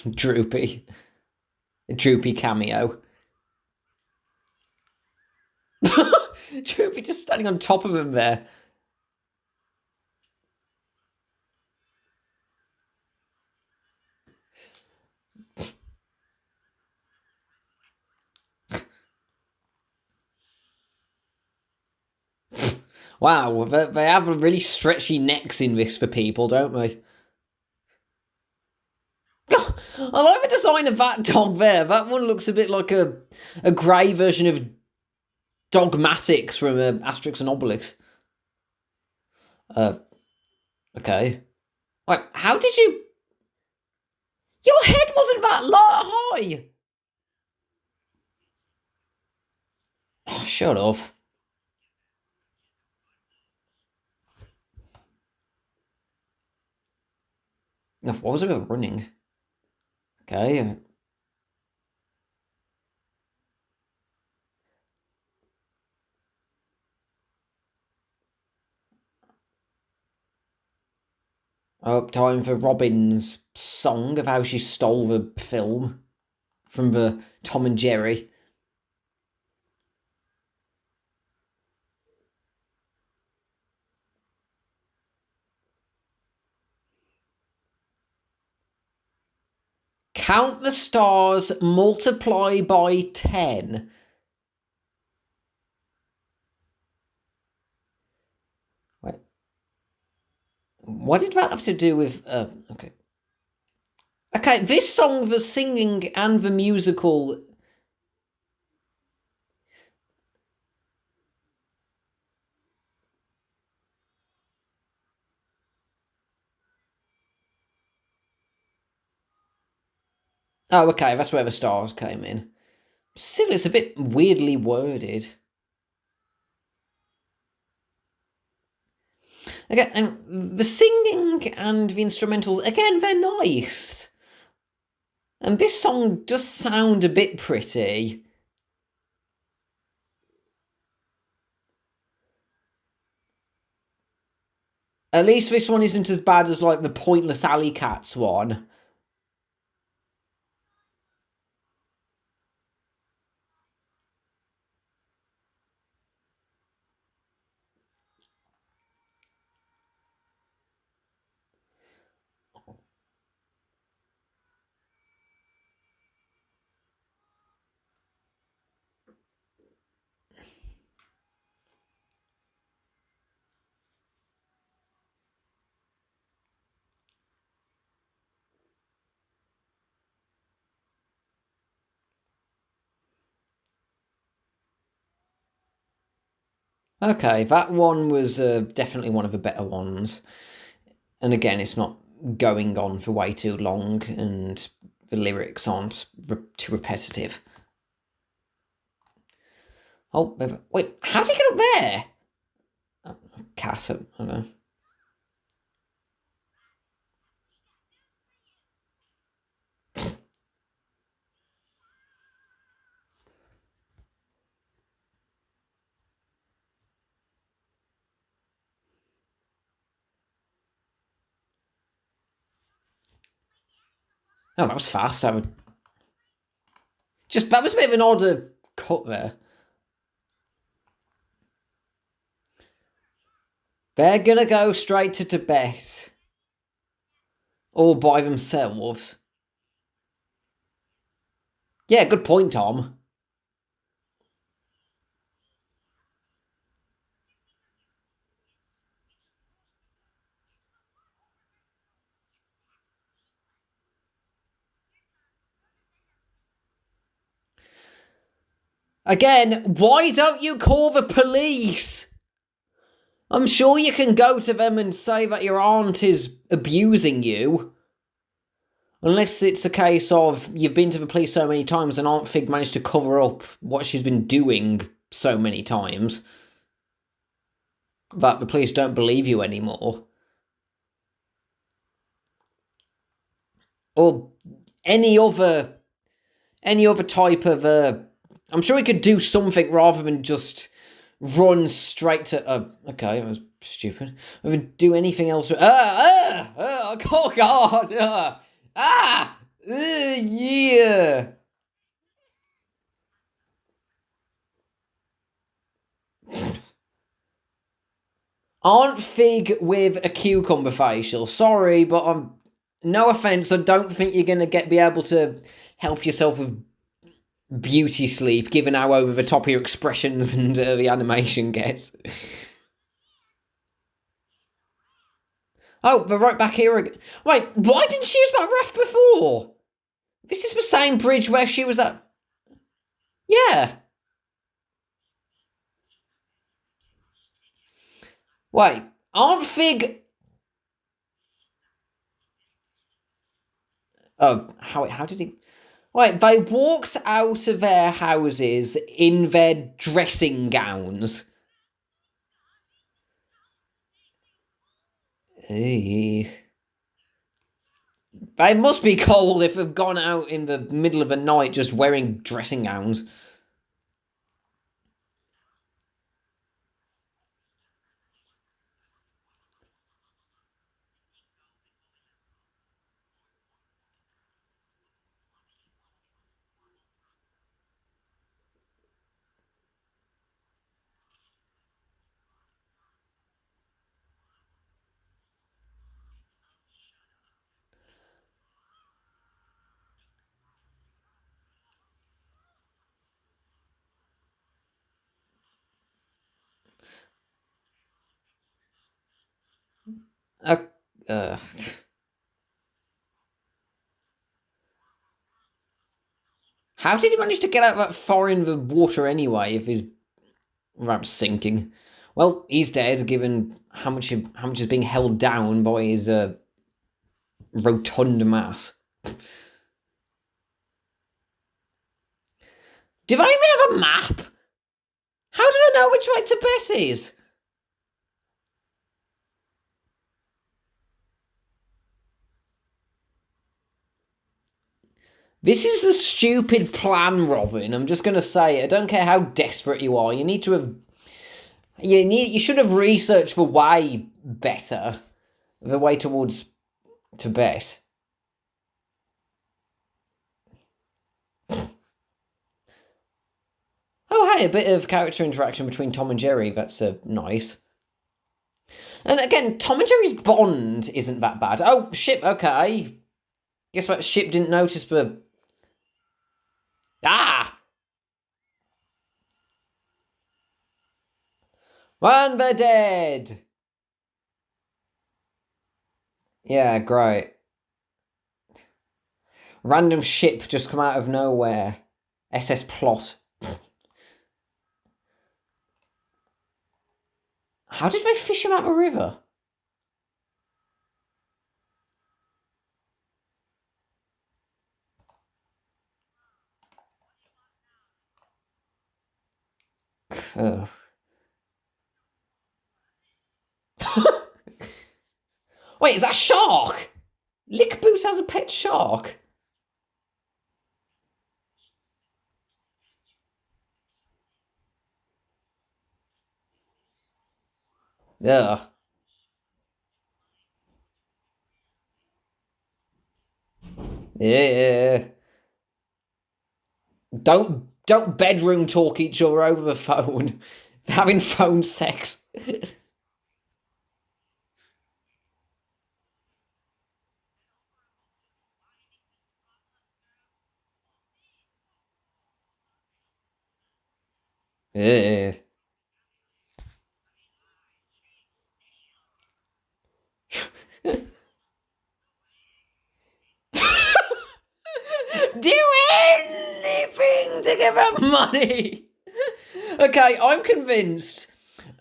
[SPEAKER 1] Droopy. A droopy cameo. Droopy just standing on top of him there. Wow, they have really stretchy necks in this for people, don't they? I like the design of that dog there. That one looks a bit like a grey version of Dogmatics from Asterix and Obelix. Uh, okay. Wait, how did you... Your head wasn't that high! Oh, shut up. What was it about running? Okay. Oh, time for Robin's song of how she stole the film from the Tom and Jerry. Count the stars, multiply by 10. Wait. What did that have to do with... okay. Okay, this song, the singing and the musical... Oh, okay, that's where the stars came in. Still, it's a bit weirdly worded. Again, and the singing and the instrumentals, again, they're nice. And this song does sound a bit pretty. At least this one isn't as bad as, like, the Pointless Alley Cats one. Okay, that one was definitely one of the better ones. And again, it's not going on for way too long, and the lyrics aren't too repetitive. Oh, wait, how did he get up there? Oh, cat, I don't know. Oh, that was fast. That was a bit of an odd cut there. They're gonna go straight to Tibet. All by themselves. Yeah, good point, Tom. Again, why don't you call the police? I'm sure you can go to them and say that your aunt is abusing you. Unless it's a case of you've been to the police so many times and Aunt Fig managed to cover up what she's been doing so many times that the police don't believe you anymore. Or any other type of I'm sure he could do something rather than just run straight to okay, that was stupid. I would do anything else. Oh god. Yeah. Aunt Fig with a cucumber facial. Sorry, but I'm no offense. I don't think you're gonna be able to help yourself with beauty sleep, given how over the top your expressions and the animation gets. Oh, they're right back here again. Wait, why didn't she use that ref before? This is the same bridge where she was at. Yeah. Wait, Aunt Fig. Oh, how did he? Wait, they walked out of their houses in their dressing gowns. Eey. They must be cold if they've gone out in the middle of the night just wearing dressing gowns. Uh, uh. How did he manage to get out that far in the water anyway if he's without sinking? Well, he's dead given how much is being held down by his rotund mass. Do they even have a map? How do they know which way Tibet is? This is a stupid plan, Robin. I'm just going to say it. I don't care how desperate you are. You need to have... You should have researched the way better. The way towards Tibet. Oh, hey, a bit of character interaction between Tom and Jerry. That's nice. And again, Tom and Jerry's bond isn't that bad. Oh, ship, okay. Guess what? Ship didn't notice, but... Ah! One the dead! Yeah, great. Random ship just come out of nowhere. SS Plot. How did they fish him out of the river? Ugh. Wait, is that a shark? Lick Boots has a pet shark. Ugh. Yeah. Don't bedroom talk each other over the phone. Having phone sex. Yeah. Do anything to give her money. Okay, I'm convinced.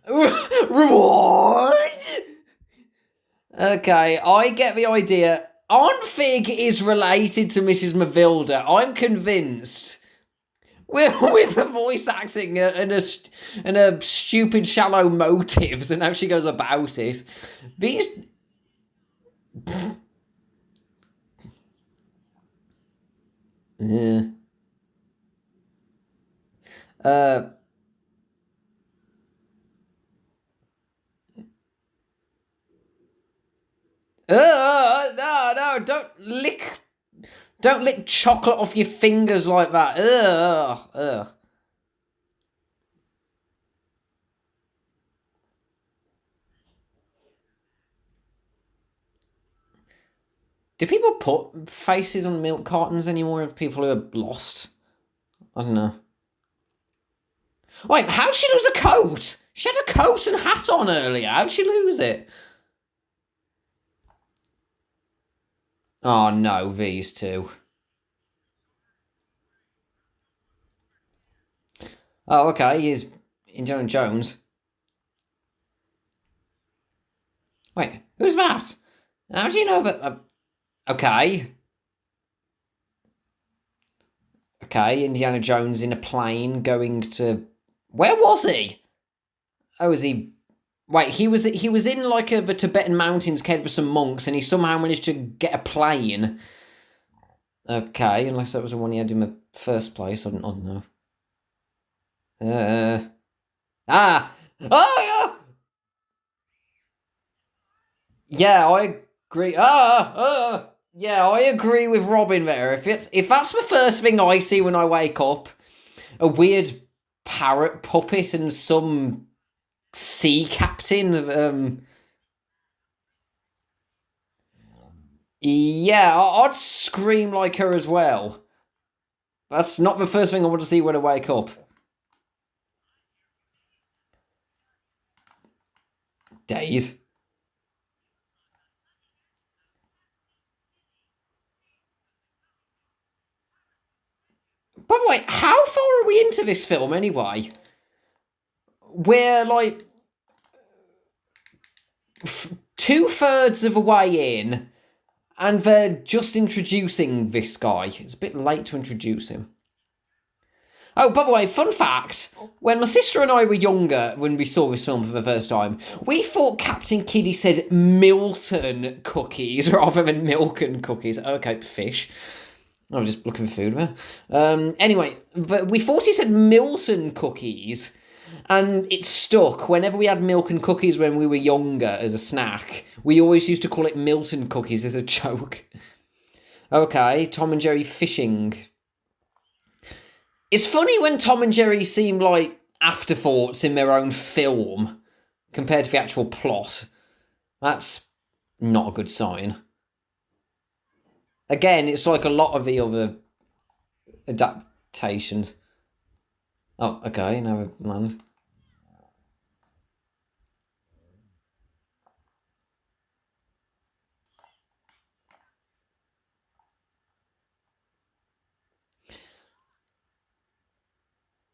[SPEAKER 1] Reward? Okay, I get the idea. Aunt Fig is related to Mrs. Mavilda. I'm convinced. With a voice acting and a stupid shallow motives and how she goes about it. These. Yeah. Uh. No, no, don't lick chocolate off your fingers like that. Ugh, ugh. Do people put faces on milk cartons anymore of people who are lost? I don't know. Wait, how'd she lose a coat? She had a coat and hat on earlier. How'd she lose it? Oh no, these two. Oh, okay, he's Indiana Jones. Wait, who's that? How do you know that? Okay, okay, Indiana Jones in a plane going to. Where was he? Oh, was he? Wait, he was in like the Tibetan mountains, cared for some monks, and he somehow managed to get a plane. Okay, unless that was the one he had in the first place. I don't know. Uh, oh yeah, I agree. Yeah, I agree with Robin there. If that's the first thing I see when I wake up, a weird parrot puppet and some sea captain. Yeah, I'd scream like her as well. That's not the first thing I want to see when I wake up. Days. By the way, how far are we into this film anyway? We're like 2/3 of the way in, and they're just introducing this guy. It's a bit late to introduce him. Oh, by the way, fun fact. When my sister and I were younger, when we saw this film for the first time, we thought Captain Kiddie said Milton cookies rather than milk and cookies. Okay, fish. I was just looking for food there. Anyway, but we thought he said Milton cookies, and it stuck. Whenever we had milk and cookies when we were younger as a snack, we always used to call it Milton cookies as a joke. Okay, Tom and Jerry fishing. It's funny when Tom and Jerry seem like afterthoughts in their own film compared to the actual plot. That's not a good sign. Again, it's like a lot of the other adaptations. Oh, okay, now we've landed.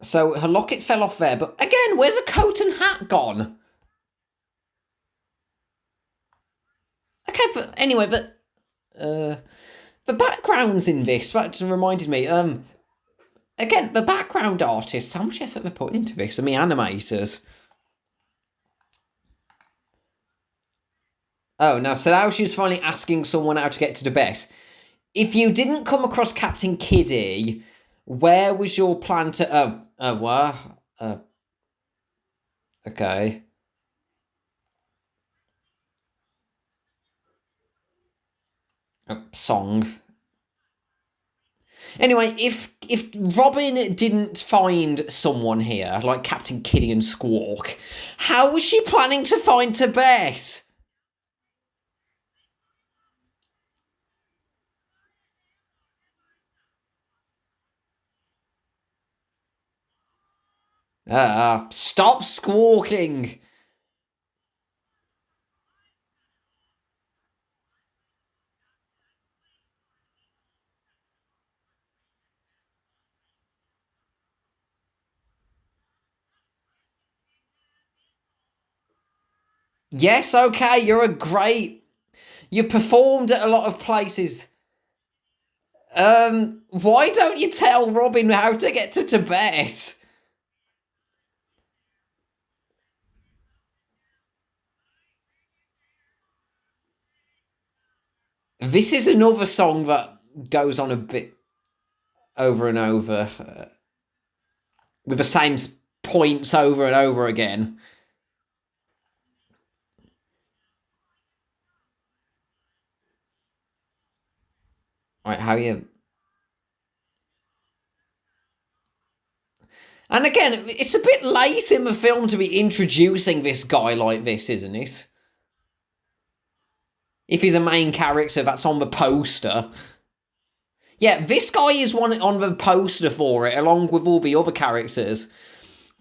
[SPEAKER 1] So her locket fell off there, but again, where's a coat and hat gone? Okay, but anyway, but the backgrounds in this that reminded me. Again, the background artists. How much effort they're putting into this? I mean, animators. Oh, now so now she's finally asking someone how to get to the bed. If you didn't come across Captain Kiddie, where was your plan to? What? Okay. Song. Anyway, if Robin didn't find someone here, like Captain Kiddie and Squawk, how was she planning to find Tibet? Stop squawking! Yes, okay, you're a great. You performed at a lot of places. Why don't you tell Robin how to get to Tibet? This is another song that goes on a bit over and over, with the same points over and over again. Right, how you. And again, it's a bit late in the film to be introducing this guy like this, isn't it? If he's a main character that's on the poster. Yeah, this guy is one on the poster for it, along with all the other characters.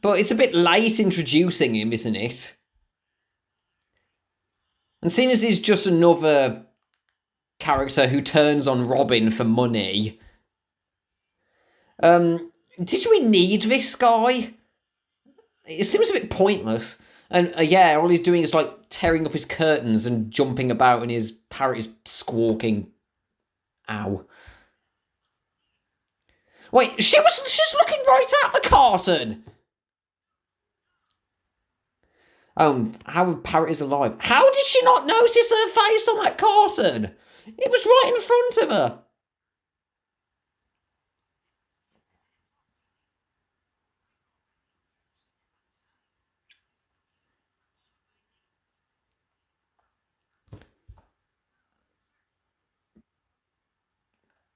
[SPEAKER 1] But it's a bit late introducing him, isn't it? And seeing as he's just another character who turns on Robin for money, did we need this guy? It seems a bit pointless. And yeah, all he's doing is like tearing up his curtains and jumping about, and his parrot is squawking. Ow. Wait, she's looking right at the carton. How parrot is alive? How did she not notice her face on that carton? It was right in front of her.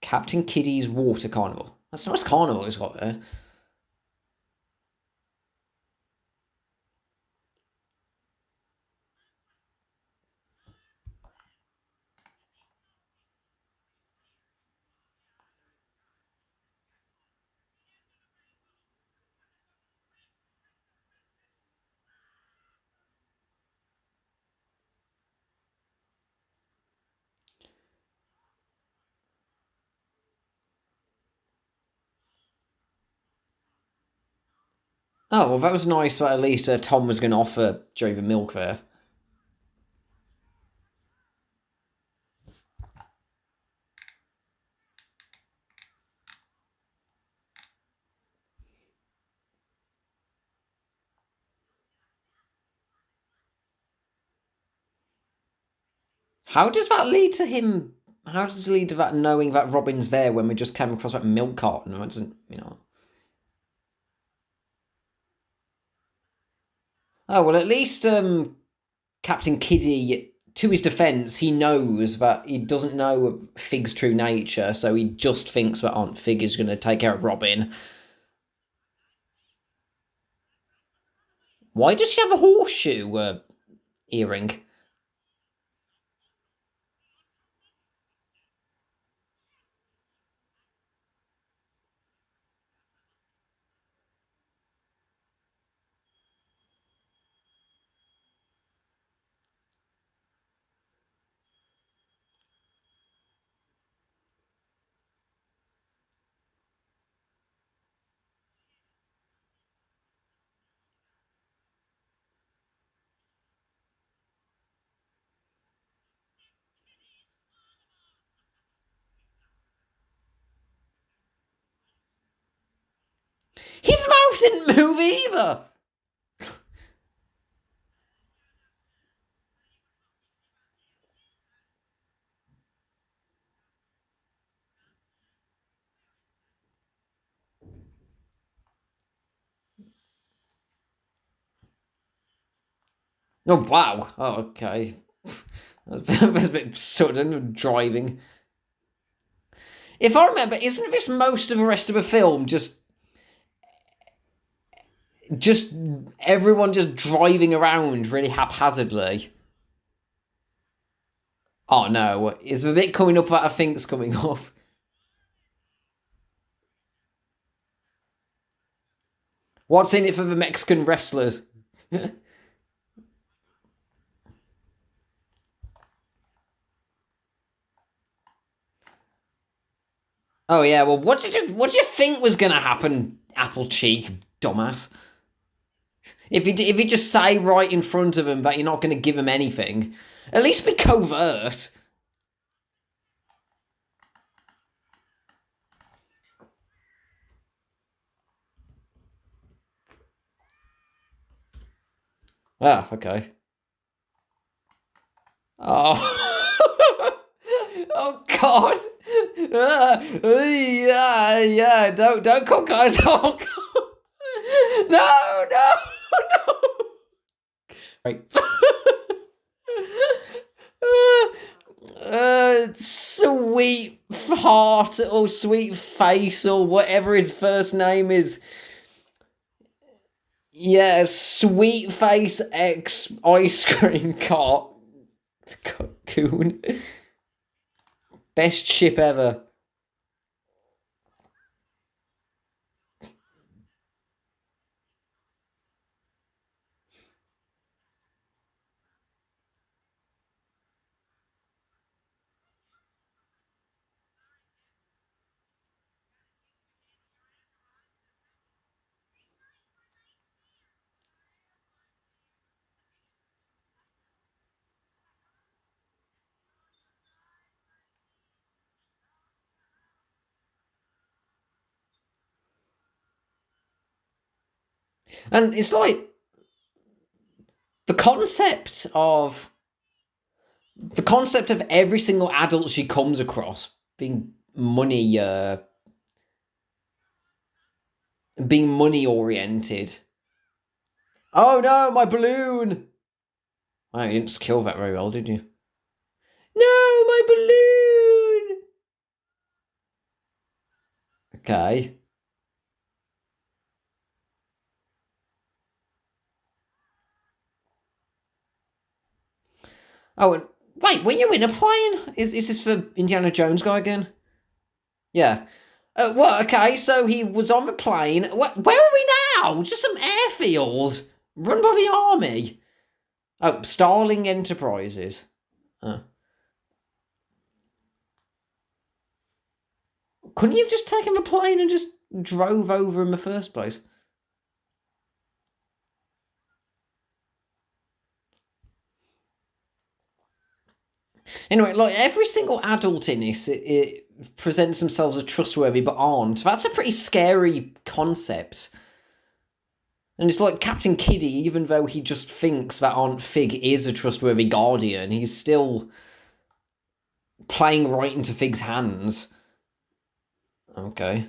[SPEAKER 1] Captain Kiddie's Water Carnival. That's a nice carnival he's got there. Oh, well, that was nice that at least Tom was going to offer Joey the milk there. How does that lead to him? How does it lead to that knowing that Robin's there when we just came across that milk carton? It doesn't, you know. Oh, well, at least Captain Kiddie, to his defence, he knows that he doesn't know Fig's true nature, so he just thinks that Aunt Fig is going to take care of Robin. Why does she have a horseshoe earring? His mouth didn't move either! Oh, wow. Oh, okay. That was a bit sudden, driving. If I remember, isn't this most of the rest of the film just everyone just driving around really haphazardly? Oh no, is the bit coming up that I think's coming up? What's in it for the Mexican wrestlers? Oh yeah, well what did you think was gonna happen, Apple Cheek, dumbass? If you just say right in front of him that you're not going to give him anything, at least be covert. Ah, okay. Oh. Oh God. Yeah. Don't call guys. Oh, God. No, no, no. Right. Sweet heart or sweet face or whatever his first name is. Yeah, sweet face X ice cream cart cocoon. Best ship ever. And it's like the concept of every single adult she comes across being money oriented. Oh no, my balloon! Wow, you didn't kill that very well, did you? No, my balloon! Okay. Oh, and wait, were you in a plane? Is this for Indiana Jones guy again? Yeah. Well, okay, so he was on the plane. Where are we now? Just some airfield run by the army. Oh, Starling Enterprises. Couldn't you have just taken the plane and just drove over in the first place? Anyway, like every single adult in this, it presents themselves as trustworthy but aren't. That's a pretty scary concept. And it's like Captain Kiddie, even though he just thinks that Aunt Fig is a trustworthy guardian, he's still playing right into Fig's hands. Okay.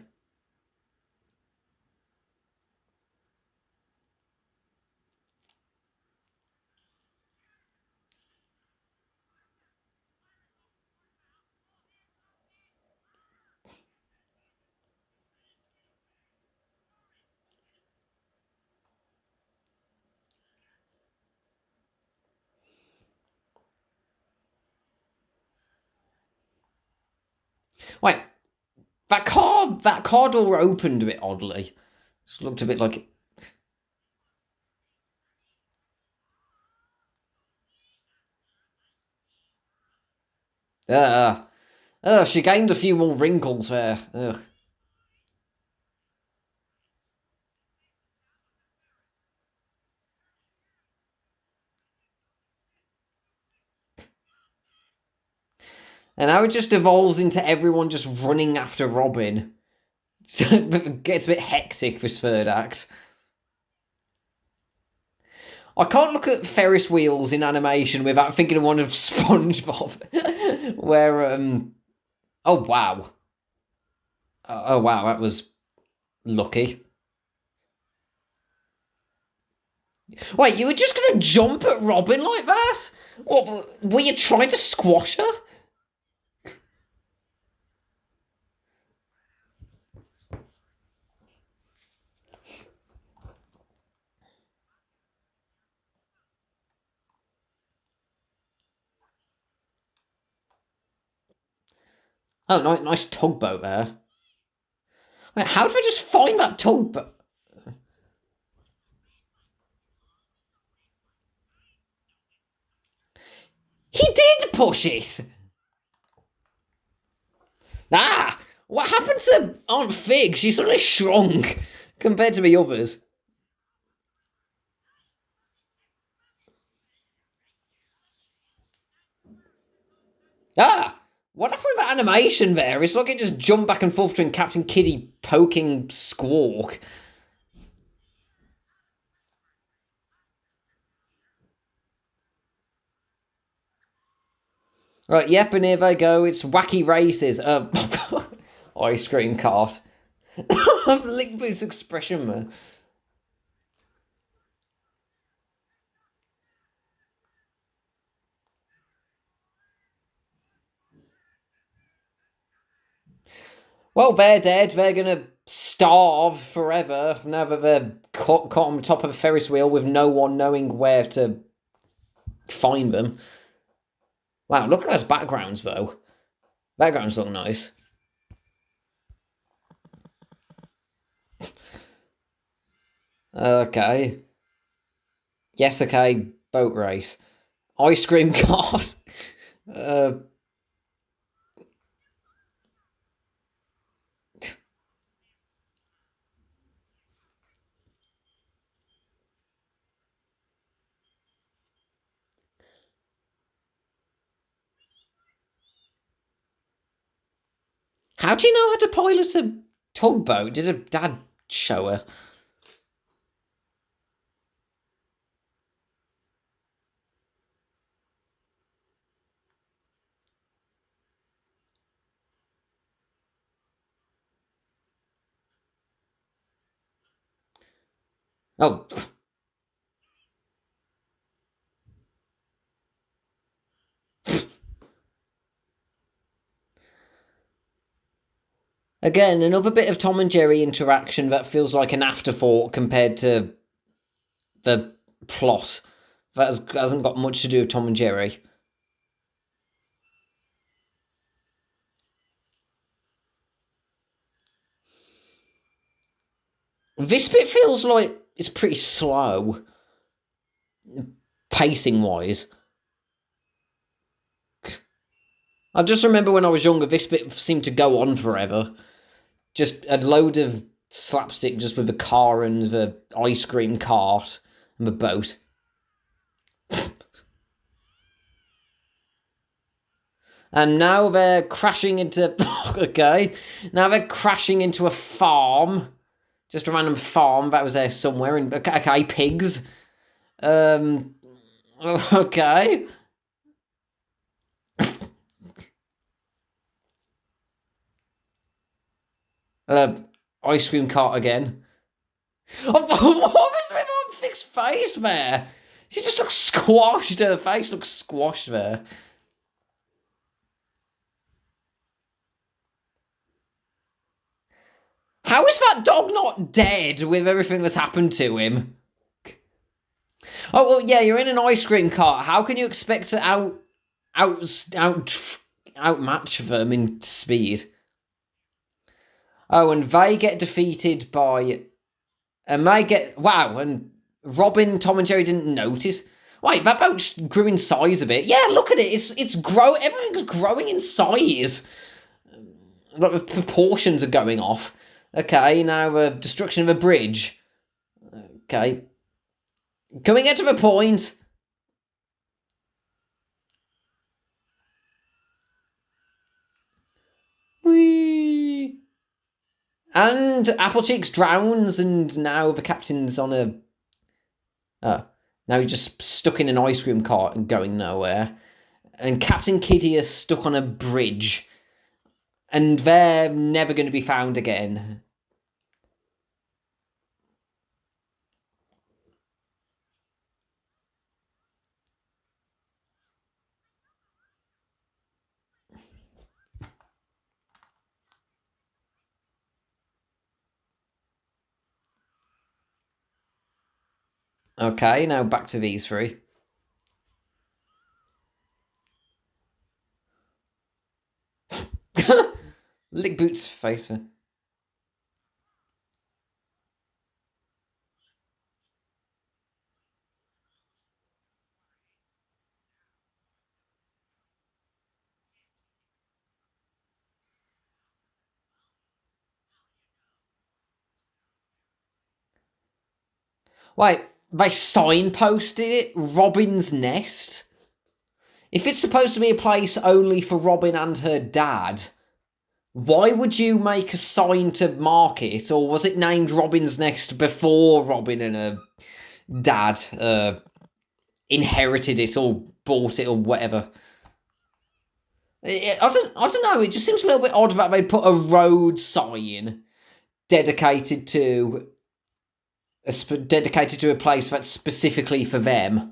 [SPEAKER 1] Wait, that car door opened a bit oddly. Just looked a bit like. She gained a few more wrinkles there. Ugh. And now it just evolves into everyone just running after Robin. It gets a bit hectic this third act. I can't look at Ferris wheels in animation without thinking of one of SpongeBob, where oh wow, oh wow, that was lucky. Wait, you were just gonna jump at Robin like that? What were you trying to squash her? Oh, nice tugboat there. Wait, how did we just find that tugboat? He did push it. Ah, what happened to Aunt Fig? She suddenly shrunk compared to the others. Ah! What happened with that animation there? It's like it just jumped back and forth between Captain Kiddie poking Squawk. Right, yep, and here they go. It's wacky races. Ice cream cart. Linkboot's expression, man. Well, they're dead. They're gonna starve forever now that they're caught on the top of a Ferris wheel with no one knowing where to find them. Wow, look at those backgrounds, though. Backgrounds look nice. Okay. Yes, okay. Boat race. Ice cream cart. Uh, how do you know how to pilot a tugboat? Did a dad show her? Oh. Again, another bit of Tom and Jerry interaction that feels like an afterthought compared to the plot. Hasn't got much to do with Tom and Jerry. This bit feels like it's pretty slow, pacing wise. I just remember when I was younger, this bit seemed to go on forever. Just a load of slapstick just with the car and the ice cream cart and the boat. And now they're crashing into. Okay. Now they're crashing into a farm. Just a random farm that was there somewhere. And okay, pigs. Um. Okay. Uh, Ice cream cart again. What was with her fixed face there? She just looks squashed. Her face looks squashed there. How is that dog not dead with everything that's happened to him? Oh well, yeah, you're in an ice cream cart. How can you expect to outmatch them in speed? Oh, and they get defeated by, and they get wow, and Robin, Tom, and Jerry didn't notice. Wait, that boat grew in size a bit. Yeah, look at it. It's grow. Everything's growing in size. Like the proportions are going off. Okay, now destruction of a bridge. Okay, can we get to the point? Whee! And Applecheeks drowns, and now the captain's on a. Now he's just stuck in an ice cream cart and going nowhere. And Captain Kitty is stuck on a bridge, and they're never going to be found again. Okay, now back to these three. Lick Boots' face. Wait, they signposted it? Robin's Nest? if it's supposed to be a place only for Robin and her dad, why would you make a sign to mark it? Or was it named Robin's Nest before Robin and her dad inherited it or bought it or whatever? I don't know. It just seems a little bit odd that they put a road sign dedicated to a place that's specifically for them.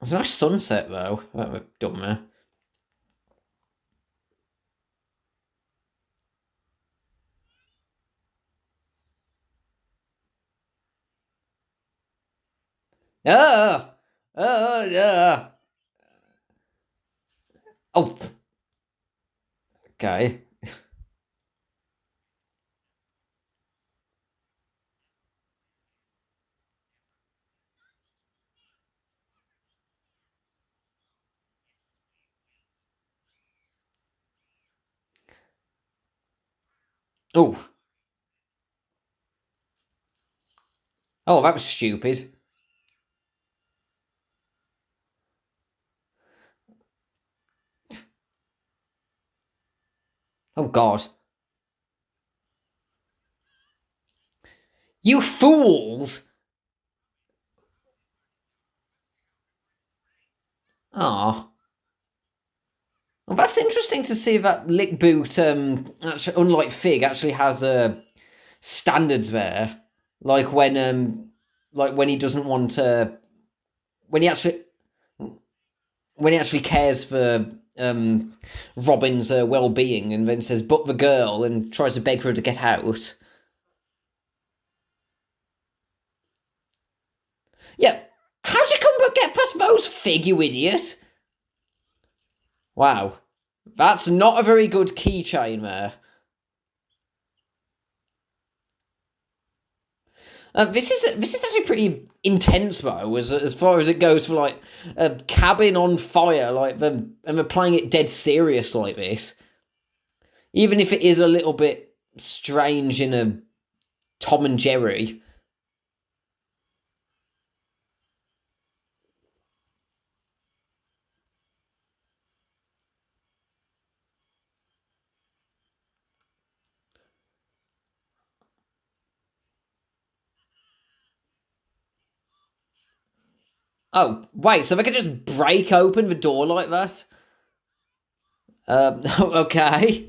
[SPEAKER 1] It's a nice sunset though. That we've done there. Yeah. Oh, okay. Oh, oh, that was stupid. Oh God, you fools! Ah, well, that's interesting to see that Lick Boot, actually, unlike Fig, actually has standards there. Like when he doesn't want to, when he actually cares for Robin's well-being, and then says "but the girl" and tries to beg for her to get out. Yeah, how'd you come get past those, Fig, you idiot? Wow, that's not a very good keychain there. This is actually pretty intense though, as far as it goes for like a cabin on fire, like them, and they're playing it dead serious like this. Even if it is a little bit strange in a Tom and Jerry. Oh wait, so they could just break open the door like that? Okay.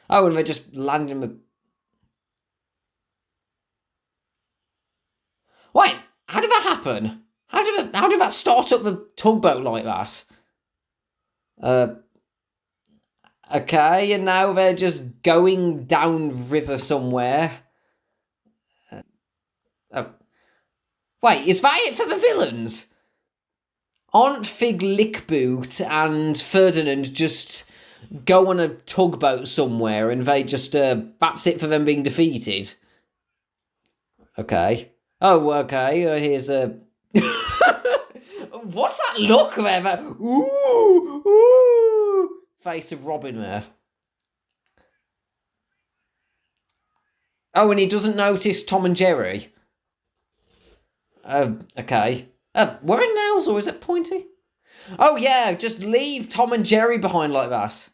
[SPEAKER 1] Oh, and they just land in the. Wait, how did that happen? How did that start up the tugboat like that? Uh, okay, and now they're just going down river somewhere. Uh, wait, is that it for the villains? Aren't Fig Lickboot and Ferdinand just go on a tugboat somewhere and they just, that's it for them being defeated? Okay. Oh, okay, here's a. What's that look there? That ooh face of Robin there. Oh, and he doesn't notice Tom and Jerry. Okay. Were it nails or is it pointy? Oh yeah, just leave Tom and Jerry behind like that.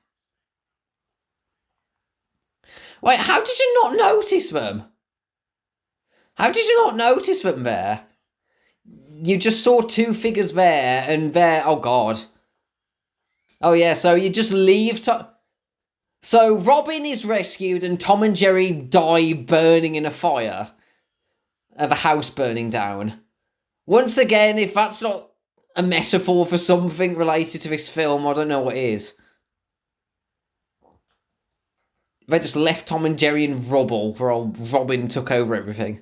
[SPEAKER 1] Wait, how did you not notice them? How did you not notice them there? You just saw two figures there and there. Oh God. Oh yeah, so you just leave. So Robin is rescued and Tom and Jerry die burning in a fire of a house burning down. Once again, if that's not a metaphor for something related to this film, I don't know what is. They just left Tom and Jerry in rubble while Robin took over everything.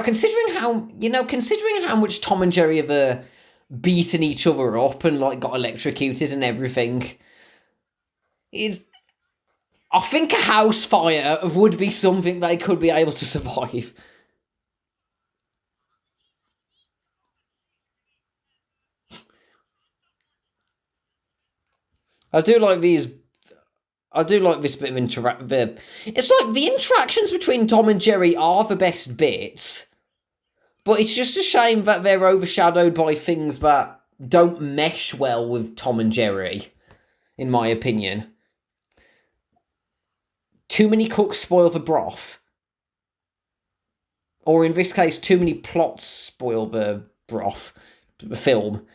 [SPEAKER 1] Considering how much Tom and Jerry have beaten each other up and like got electrocuted and everything, I think a house fire would be something they could be able to survive. I do like these. I do like this bit of interact. It's like the interactions between Tom and Jerry are the best bits, but it's just a shame that they're overshadowed by things that don't mesh well with Tom and Jerry, in my opinion. Too many cooks spoil the broth. Or in this case, too many plots spoil the broth, the film.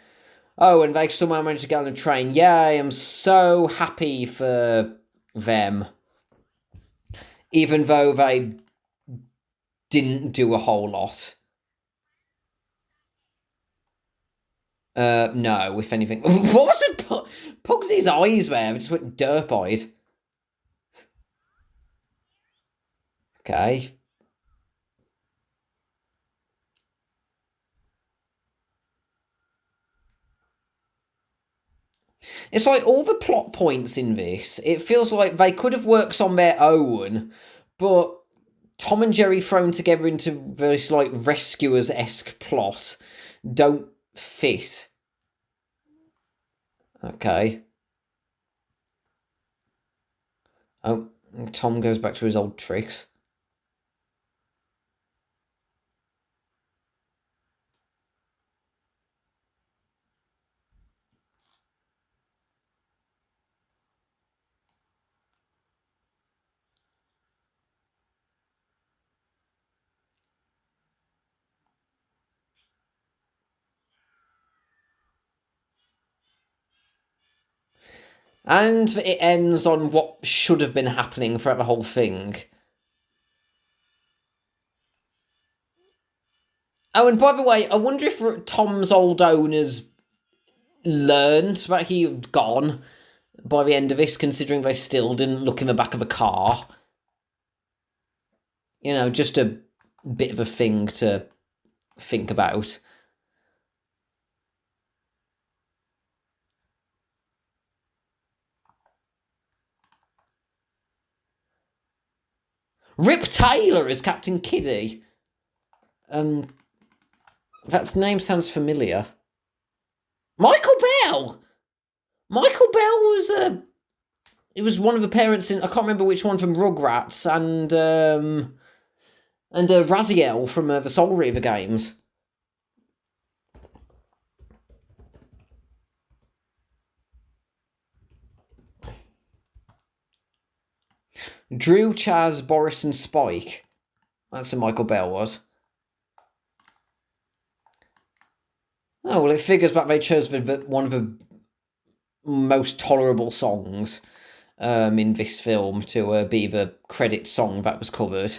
[SPEAKER 1] Oh, and they somehow managed to get on the train. Yeah, I am so happy for them. Even though they didn't do a whole lot. No, if anything. What was it? Pugsy's eyes there? They just went derp-eyed. Okay. It's like all the plot points in this, it feels like they could have worked on their own, but Tom and Jerry thrown together into this like rescuers-esque plot don't fit. Okay. Oh, Tom goes back to his old tricks. And it ends on what should have been happening throughout the whole thing. Oh, and by the way, I wonder if Tom's old owners learned that he had gone by the end of this, considering they still didn't look in the back of a car. You know, just a bit of a thing to think about. Rip Taylor as Captain Kiddie. That name sounds familiar. Michael Bell. Michael Bell was it was one of the parents in, I can't remember which one, from Rugrats and Raziel from the Soul Reaver games. Drew, Chaz, Boris, and Spike. That's who Michael Bell was. Oh, well, it figures back they chose one of the most tolerable songs in this film to be the credit song that was covered.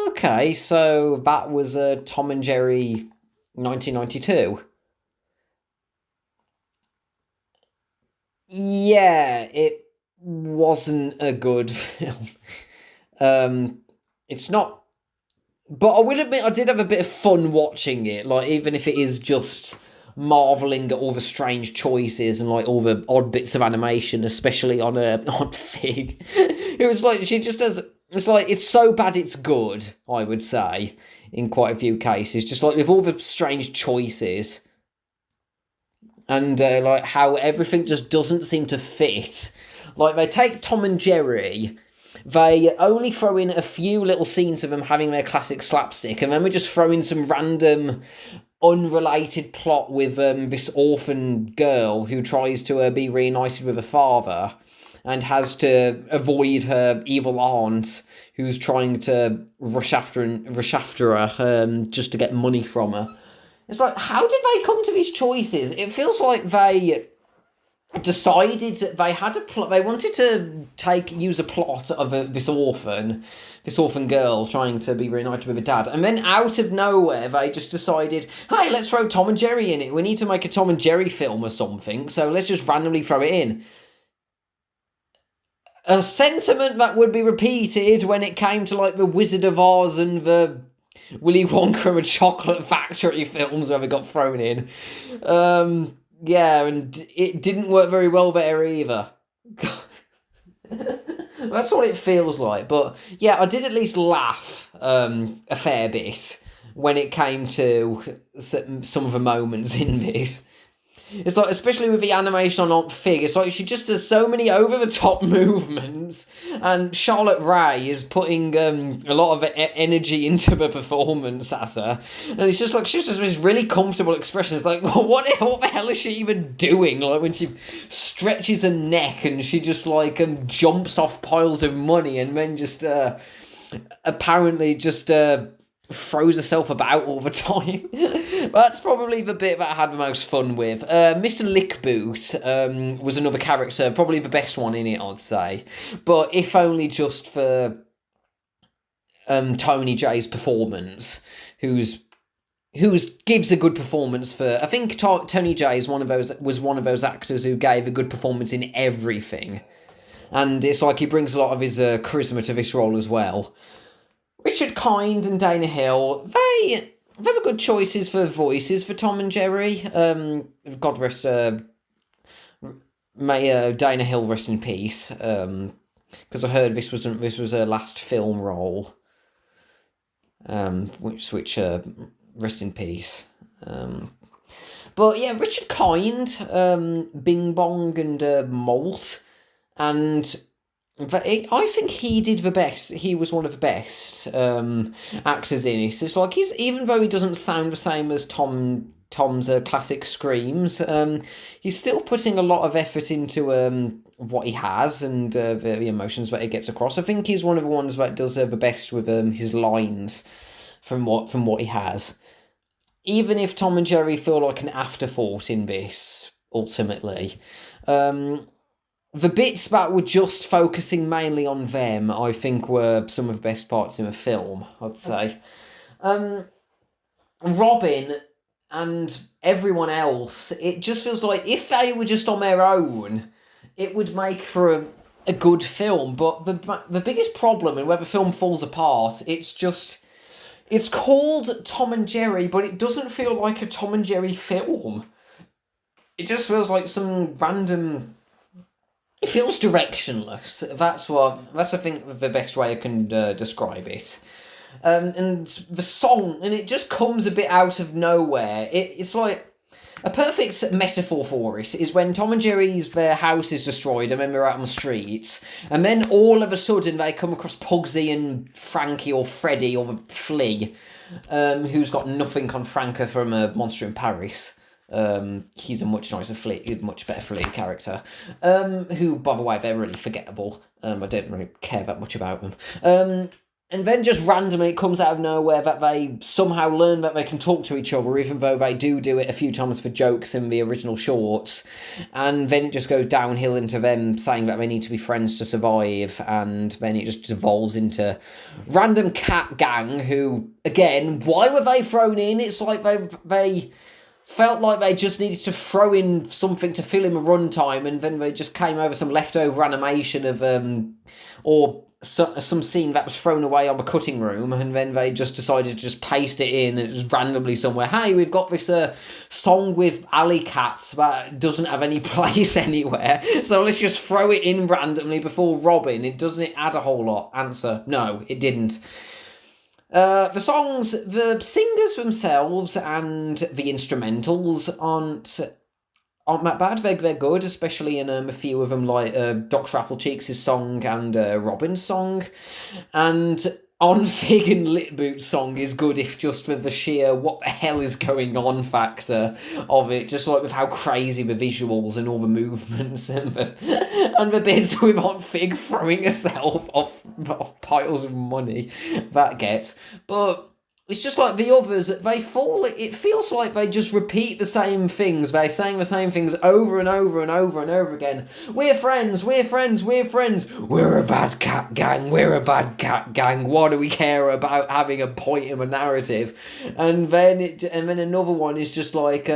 [SPEAKER 1] Okay, so that was Tom and Jerry 1992. Yeah, it wasn't a good film. It's not, but I will admit I did have a bit of fun watching it. Like, even if it is just marveling at all the strange choices and like all the odd bits of animation, especially on on Fig. It was like she just does. It's like it's so bad it's good. I would say in quite a few cases, just like with all the strange choices and like how everything just doesn't seem to fit. Like they take Tom and Jerry. They only throw in a few little scenes of them having their classic slapstick, and then we just throw in some random, unrelated plot with this orphan girl who tries to be reunited with her father and has to avoid her evil aunt who's trying to rush after her just to get money from her. It's like, how did they come to these choices? It feels like they decided that they had a plot. They wanted to use a plot of this orphan girl trying to be reunited with her dad, and then out of nowhere they just decided, hey, let's throw Tom and Jerry in it. We need to make a Tom and Jerry film or something, so let's just randomly throw it in. A sentiment that would be repeated when it came to like the Wizard of Oz and the Willy Wonka and a Chocolate Factory films where they got thrown in. Yeah, and it didn't work very well there either. That's what it feels like. But yeah, I did at least laugh a fair bit when it came to some of the moments in this. It's like, especially with the animation on Aunt Fig, it's like she just does so many over-the-top movements, and Charlotte Rae is putting a lot of energy into the performance as her, and it's just like, she's just this really comfortable expression. It's like, what the hell is she even doing? Like, when she stretches her neck, and she just, like, jumps off piles of money, and then just, apparently just, throws herself about all the time. That's probably the bit that I had the most fun with. Mr. Lickboot was another character, probably the best one in it, I'd say. But if only just for Tony Jay's performance, who's gives a good performance for. I think Tony Jay was one of those actors who gave a good performance in everything, and it's like he brings a lot of his charisma to this role as well. Richard Kind and Dana Hill, they were good choices for voices for Tom and Jerry. God rest, may Dana Hill rest in peace. Because I heard this was her last film role. Which rest in peace. But yeah, Richard Kind, Bing Bong and Malt, and I think he did the best. He was one of the best actors in it. It's like, even though he doesn't sound the same as Tom's classic screams, he's still putting a lot of effort into what he has and the emotions that he gets across. I think he's one of the ones that does the best with his lines from what he has. Even if Tom and Jerry feel like an afterthought in this, ultimately. The bits that were just focusing mainly on them, I think, were some of the best parts in the film, I'd say. Robin and everyone else, it just feels like if they were just on their own, it would make for a good film. But the biggest problem, and where the film falls apart, it's called Tom and Jerry, but it doesn't feel like a Tom and Jerry film. It just feels like some random... It feels directionless. That's I think the best way I can describe it. And the song, and it just comes a bit out of nowhere. It's like a perfect metaphor for it is when Tom and Jerry's their house is destroyed and then they're out on the streets, and then all of a sudden they come across Pugsy and Frankie or Freddy or Flea, who's got nothing on Franca from a Monster in Paris. He's a much nicer much better Flea character. Who, by the way, they're really forgettable. I don't really care that much about them. And then just randomly it comes out of nowhere that they somehow learn that they can talk to each other, even though they do it a few times for jokes in the original shorts. And then it just goes downhill into them saying that they need to be friends to survive, and then it just devolves into random cat gang who, again, why were they thrown in? It's like they felt like they just needed to throw in something to fill in a runtime, and then they just came over some leftover animation of some scene that was thrown away on the cutting room, and then they just decided to just paste it in just randomly somewhere. Hey, we've got this song with alley cats that doesn't have any place anywhere, so let's just throw it in randomly before Robin. Doesn't add a whole lot? Answer, no, it didn't. The songs, the singers themselves and the instrumentals aren't that bad. They're good, especially in a few of them, like Dr. Applecheeks' song and Robin's song. And On Fig and Litboot's song is good, if just for the sheer what the hell is going on factor of it, just like with how crazy the visuals and all the movements and the bits with Aunt Fig throwing herself off piles of money that gets. But it's just like the others, it feels like they just repeat the same things. They're saying the same things over and over and over and over again. We're friends, we're friends, we're friends. We're a bad cat gang, we're a bad cat gang. What do we care about having a point in the narrative? And then another one is just like,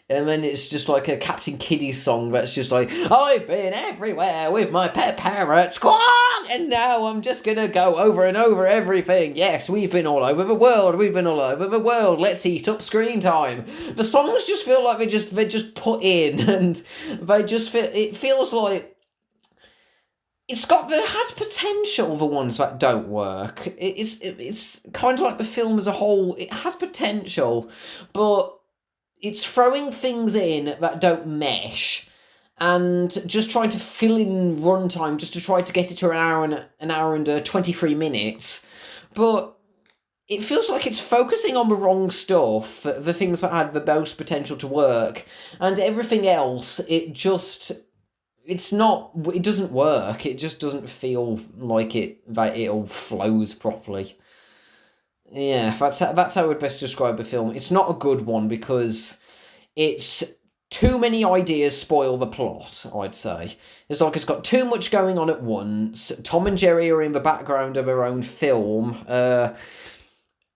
[SPEAKER 1] And then it's just like a Captain Kiddie song that's just like, I've been everywhere with my pet parrot, squawk! And now I'm just gonna go over and over everything. Yes, we've been all over the world, let's eat up screen time. The songs just feel like they're just put in, and they just feel, it feels like it has potential, the ones that don't work. It's kind of like the film as a whole, it has potential, but it's throwing things in that don't mesh, and just trying to fill in runtime just to try to get it to an hour and 23 minutes. But it feels like it's focusing on the wrong stuff, the things that had the most potential to work, and everything else, it doesn't work. It just doesn't feel like it all flows properly. Yeah, that's how I would best describe the film. It's not a good one because it's too many ideas spoil the plot, I'd say. It's like it's got too much going on at once. Tom and Jerry are in the background of their own film.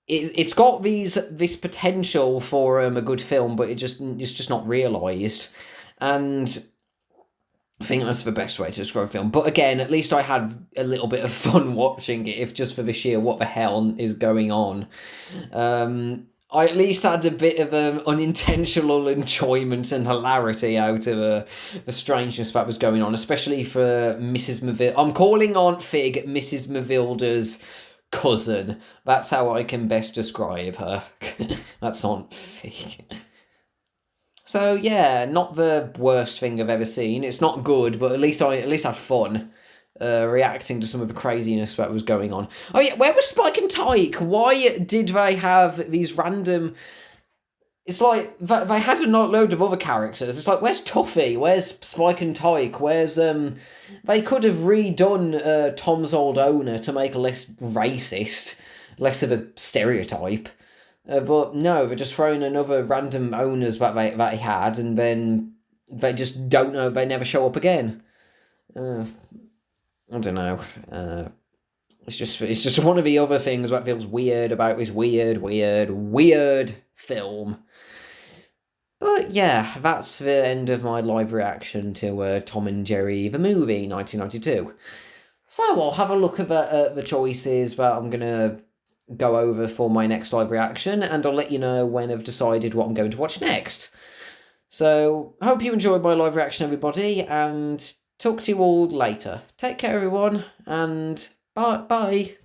[SPEAKER 1] It's got this potential for a good film, but it's just not realised. And I think that's the best way to describe a film. But again, at least I had a little bit of fun watching it, if just for the sheer what the hell is going on. I at least had a bit of unintentional enjoyment and hilarity out of the strangeness that was going on, especially for Mrs. Mavil. I'm calling Aunt Fig Mrs. Mavilda's cousin. That's how I can best describe her. That's Aunt Fig. So yeah, not the worst thing I've ever seen. It's not good, but at least I had fun reacting to some of the craziness that was going on. Oh yeah, where was Spike and Tyke? Why did they have these random? It's like they had a load of other characters. It's like, where's Tuffy? Where's Spike and Tyke? Where's They could have redone Tom's old owner to make it less racist, less of a stereotype. But no, they're just throwing another random owners that he had, and then they just don't know. They never show up again. I don't know. It's just one of the other things that feels weird about this weird film. But yeah, that's the end of my live reaction to Tom and Jerry the movie 1992. So I'll have a look at the choices that I'm gonna go over for my next live reaction, and I'll let you know when I've decided what I'm going to watch next. So, I hope you enjoyed my live reaction, everybody, and talk to you all later. Take care, everyone, and bye.